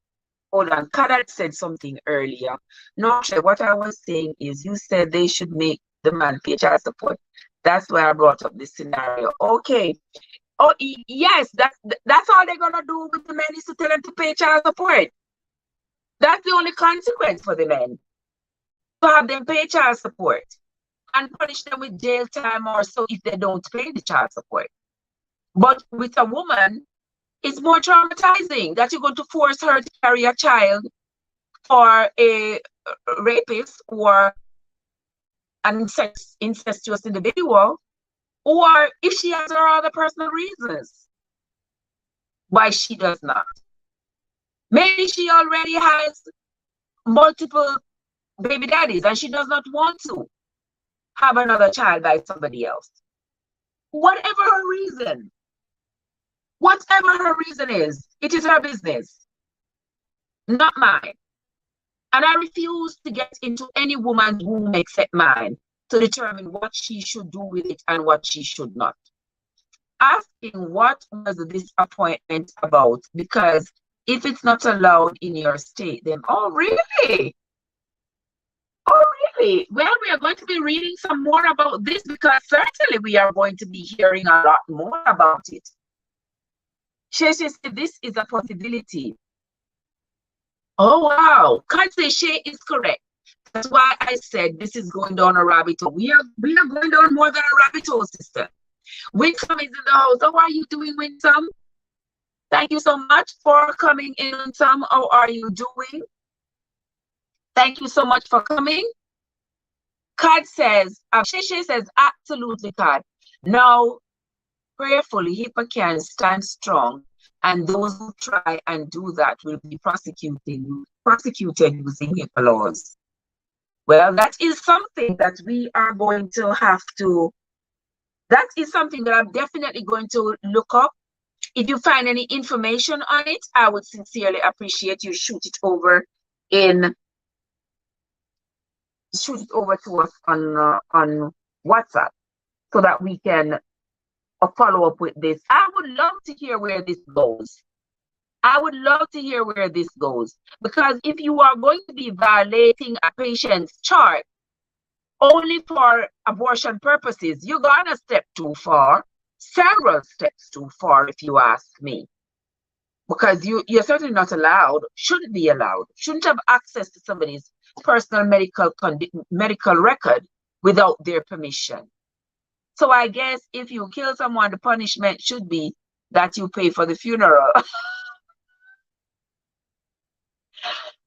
Hold on, Kadat said something earlier. No, what I was saying is, you said they should make the man pay child support. That's why I brought up this scenario. Okay. Oh, yes, that's all they're gonna do with the men, is to tell them to pay child support. That's the only consequence for the men, to have them pay child support and punish them with jail time or so if they don't pay the child support. But with a woman, it's more traumatizing that you're going to force her to carry a child for a rapist or an incestuous individual, or if she has her other personal reasons why she does not. Maybe she already has multiple baby daddies and she does not want to. have another child by somebody else. Whatever her reason. Whatever her reason is, it is her business, not mine. And I refuse to get into any woman's womb except mine to determine what she should do with it and what she should not. Asking what was this appointment about, because if it's not allowed in your state, then oh really? Oh really? Well, we are going to be reading some more about this because certainly we are going to be hearing a lot more about it. She said this is a possibility. Oh wow, Shay is correct. That's why I said this is going down a rabbit hole. We are going down more than a rabbit hole, sister. Winsome is in the house. How are you doing, Winsome? Thank you so much for coming in, Winsome. How are you doing? Thank you so much for coming. Cad says, Shay says, absolutely, Cad. Now, prayerfully, HIPAA can stand strong, and those who try and do that will be prosecuted using HIPAA laws. Well, that is something that we are going to have to, that is something that I'm definitely going to look up. If you find any information on it, I would sincerely appreciate you shoot it over to us on WhatsApp so that we can follow up with this. I would love to hear where this goes. I would love to hear where this goes, because if you are going to be violating a patient's chart only for abortion purposes, you're gonna step too far, several steps too far, if you ask me. Because you're certainly not allowed, shouldn't be allowed, shouldn't have access to somebody's personal medical record without their permission. So I guess if you kill someone, the punishment should be that you pay for the funeral.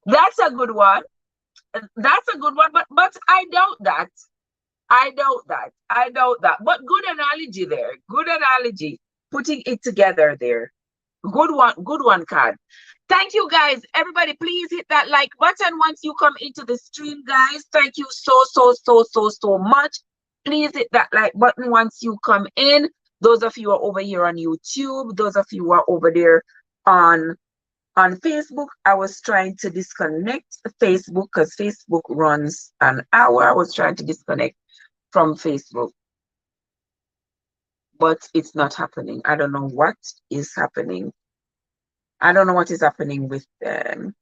That's a good one. That's a good one, but I doubt that. I doubt that. But good analogy there. Good analogy. Putting it together there. Good one, Card. Thank you, guys. Everybody, please hit that like button once you come into the stream, guys. Thank you so much. Please hit that like button once you come in. Those of you who are over here on YouTube, those of you who are over there on Facebook. I was trying to disconnect Facebook because Facebook runs an hour. I was trying to disconnect from Facebook, but it's not happening. I don't know what is happening. I don't know what is happening with them.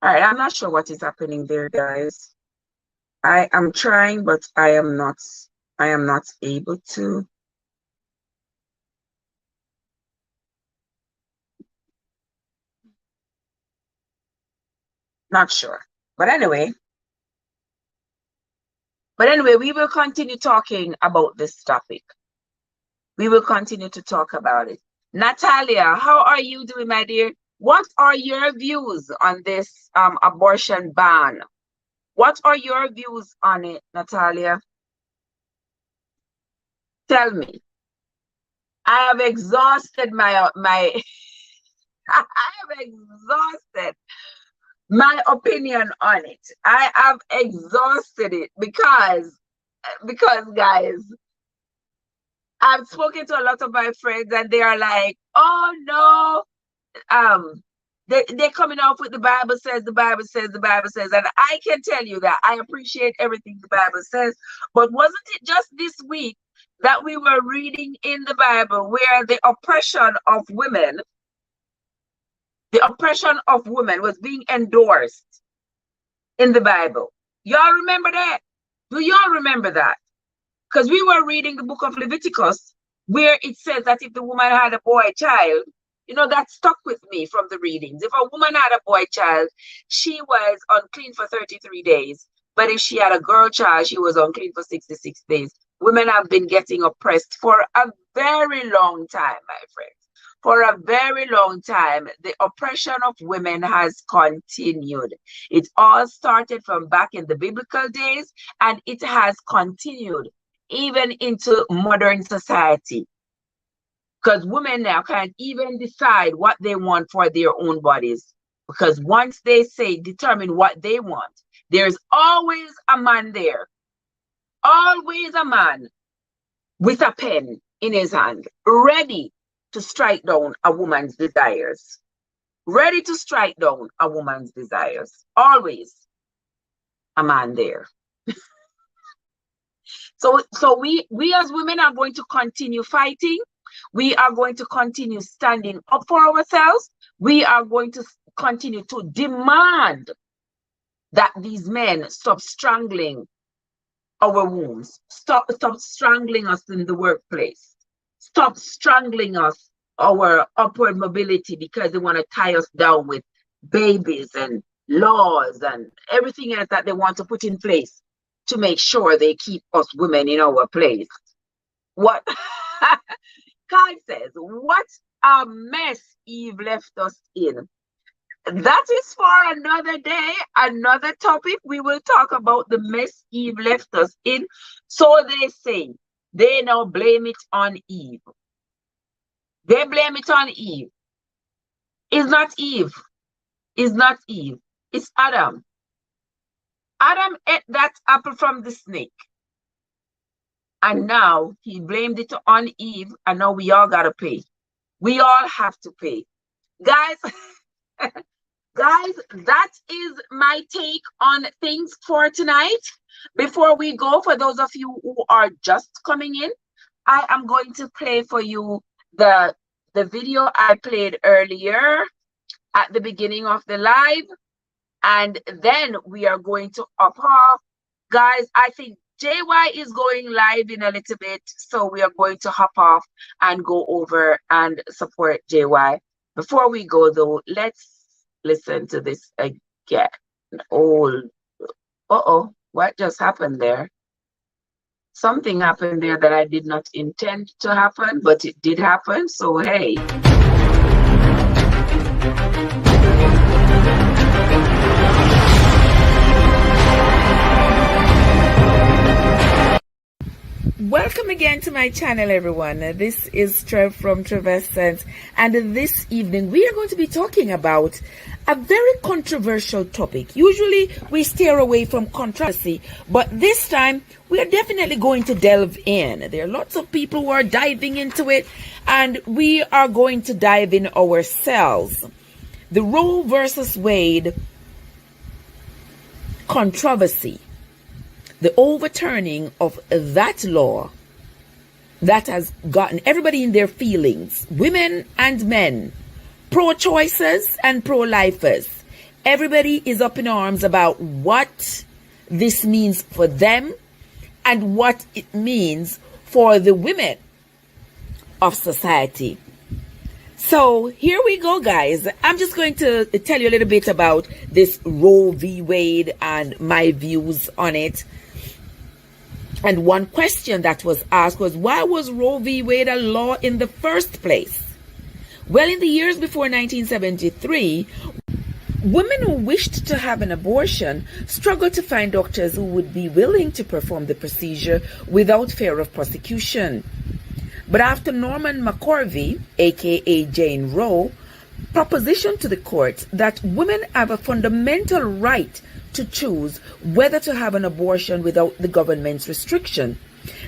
All right, I'm not sure what is happening there, guys. I am trying, but I am not able to. Not sure. But anyway, we will continue talking about this topic. We will continue to talk about it. Natalia, how are you doing, my dear? What are your views on this abortion ban? What are your views on it, Natalia? Tell me. I have exhausted my I have exhausted my opinion on it. I have exhausted it because guys, I've spoken to a lot of my friends and they are like, oh no, they're coming off with the Bible says, and I can tell you that I appreciate everything the Bible says, but wasn't it just this week that we were reading in the Bible where the oppression of women was being endorsed in the Bible? Y'all remember that? Do y'all remember that? Because we were reading the book of Leviticus where it says that if the woman had a boy child, you know, that stuck with me from the readings. If a woman had a boy child, she was unclean for 33 days. But if she had a girl child, she was unclean for 66 days. Women have been getting oppressed for a very long time, my friends. For a very long time, the oppression of women has continued. It all started from back in the biblical days, and it has continued even into modern society. Because women now can't even decide what they want for their own bodies. Because once they say determine what they want, there's always a man there. Always a man with a pen in his hand, ready to strike down a woman's desires. Ready to strike down a woman's desires. Always a man there. So we as women are going to continue fighting. We are going to continue standing up for ourselves. We are going to continue to demand that these men stop strangling our wombs, stop strangling us in the workplace, stop strangling us, our upward mobility, because they want to tie us down with babies and laws and everything else that they want to put in place to make sure they keep us women in our place. What God says, what a mess Eve left us in. That is for another day, another topic. We will talk about the mess Eve left us in. So they say, they now blame it on Eve. They blame it on Eve. It's not Eve. It's not Eve. It's Adam. Adam ate that apple from the snake. And now he blamed it on Eve. And now we all got to pay. We all have to pay. Guys, guys, that is my take on things for tonight. Before we go, for those of you who are just coming in, I am going to play for you the video I played earlier at the beginning of the live. And then we are going to up off. Guys, I think JY is going live in a little bit. So we are going to hop off and go over and support JY. Before we go, though, let's listen to this again. Uh-oh, what just happened there? Something happened there that I did not intend to happen, but it did happen. So, hey. Welcome again to my channel, everyone. This is Trev from Trevessence, and this evening we are going to be talking about a very controversial topic. Usually we steer away from controversy, but this time we are definitely going to delve in. There are lots of people who are diving into it, and we are going to dive in ourselves. The Roe versus Wade controversy. The overturning of that law that has gotten everybody in their feelings, women and men, pro-choicers and pro-lifers. Everybody is up in arms about what this means for them and what it means for the women of society. So here we go, guys. I'm just going to tell you a little bit about this Roe v. Wade and my views on it. And one question that was asked was, why was Roe v. Wade a law in the first place? Well, in the years before 1973, women who wished to have an abortion struggled to find doctors who would be willing to perform the procedure without fear of prosecution. But after Norman McCorvey, aka Jane Roe, propositioned to the court that women have a fundamental right to choose whether to have an abortion without the government's restriction,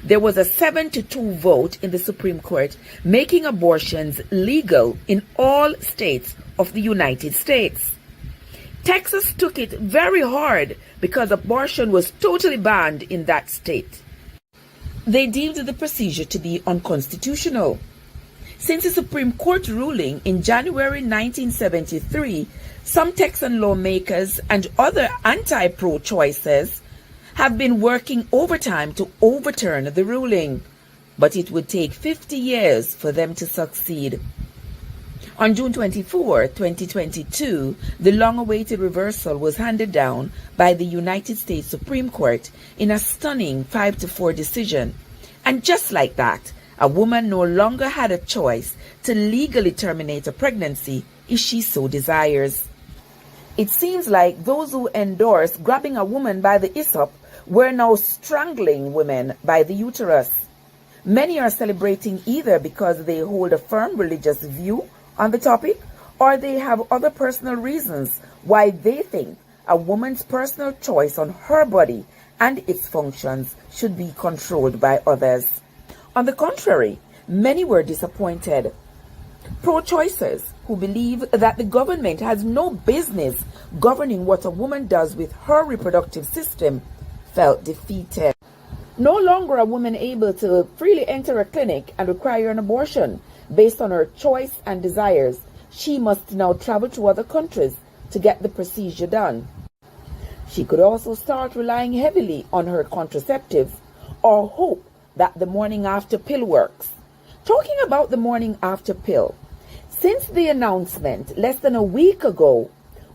there was a 7-2 vote in the Supreme Court making abortions legal in all states of the United States. Texas took it very hard because abortion was totally banned in that state. They deemed the procedure to be unconstitutional. Since the Supreme Court ruling in January 1973, some Texan lawmakers and other anti-pro-choicers have been working overtime to overturn the ruling, but it would take 50 years for them to succeed. On June 24, 2022, the long-awaited reversal was handed down by the United States Supreme Court in a stunning 5-4 decision. And just like that, a woman no longer had a choice to legally terminate a pregnancy if she so desires. It seems like those who endorsed grabbing a woman by the hyssop were now strangling women by the uterus. Many are celebrating either because they hold a firm religious view on the topic or they have other personal reasons why they think a woman's personal choice on her body and its functions should be controlled by others. On the contrary, many were disappointed. Pro-choicers who believe that the government has no business governing what a woman does with her reproductive system felt defeated. No longer a woman able to freely enter a clinic and require an abortion based on her choice and desires, she must now travel to other countries to get the procedure done. She could also start relying heavily on her contraceptives or hope that the morning after pill works. Talking about the morning after pill, since the announcement less than a week ago,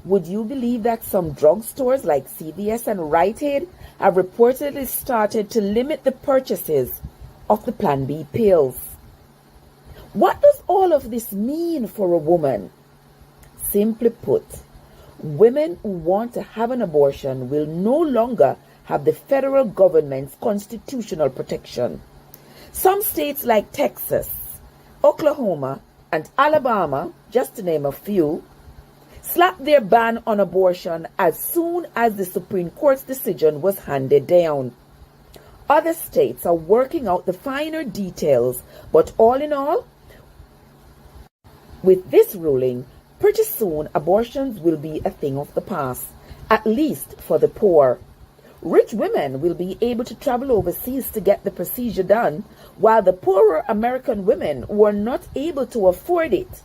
would you believe that some drugstores like CVS and Rite Aid have reportedly started to limit the purchases of the Plan B pills? What does all of this mean for a woman? Simply put, women who want to have an abortion will no longer have the federal government's constitutional protection. Some states like Texas, Oklahoma, and Alabama, just to name a few, slapped their ban on abortion as soon as the Supreme Court's decision was handed down. Other states are working out the finer details, but all in all, with this ruling, pretty soon abortions will be a thing of the past, at least for the poor. Rich women will be able to travel overseas to get the procedure done, while the poorer American women who are not able to afford it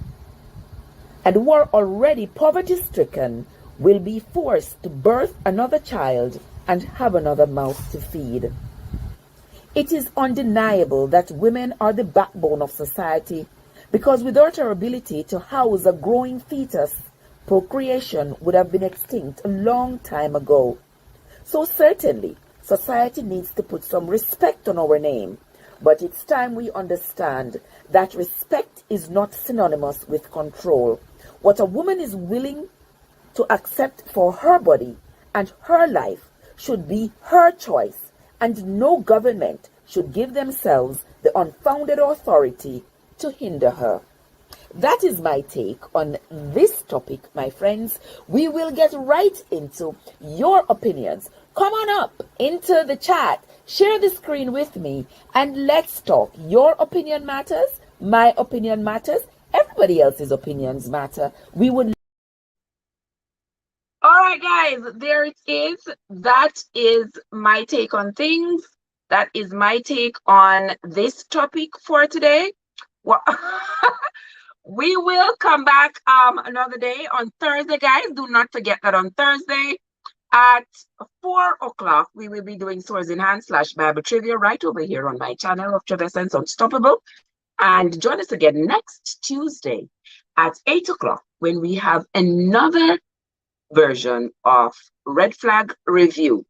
and who are already poverty-stricken will be forced to birth another child and have another mouth to feed. It is undeniable that women are the backbone of society because without our ability to house a growing fetus, procreation would have been extinct a long time ago. So certainly, society needs to put some respect on our name, but it's time we understand that respect is not synonymous with control. What a woman is willing to accept for her body and her life should be her choice, and no government should give themselves the unfounded authority to hinder her. That is my take on this topic, my friends. We will get right into your opinions. Come on up into the chat, share the screen with me, and let's talk. Your opinion matters, my opinion matters, everybody else's opinions matter. We would. All right, guys, there it is. That is my take on things. That is my take on this topic for today. Well, we will come back another day on Thursday, guys. Do not forget that on Thursday at 4 o'clock, we will be doing Swords in Hand / Bible Trivia right over here on my channel of Traversing Unstoppable. And join us again next Tuesday at 8 o'clock when we have another version of Red Flag Review.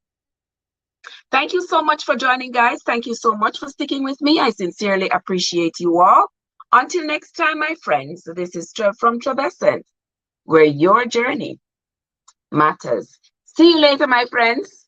Thank you so much for joining, guys. Thank you so much for sticking with me. I sincerely appreciate you all. Until next time, my friends, this is Trev from Traversing, where your journey matters. See you later, my friends.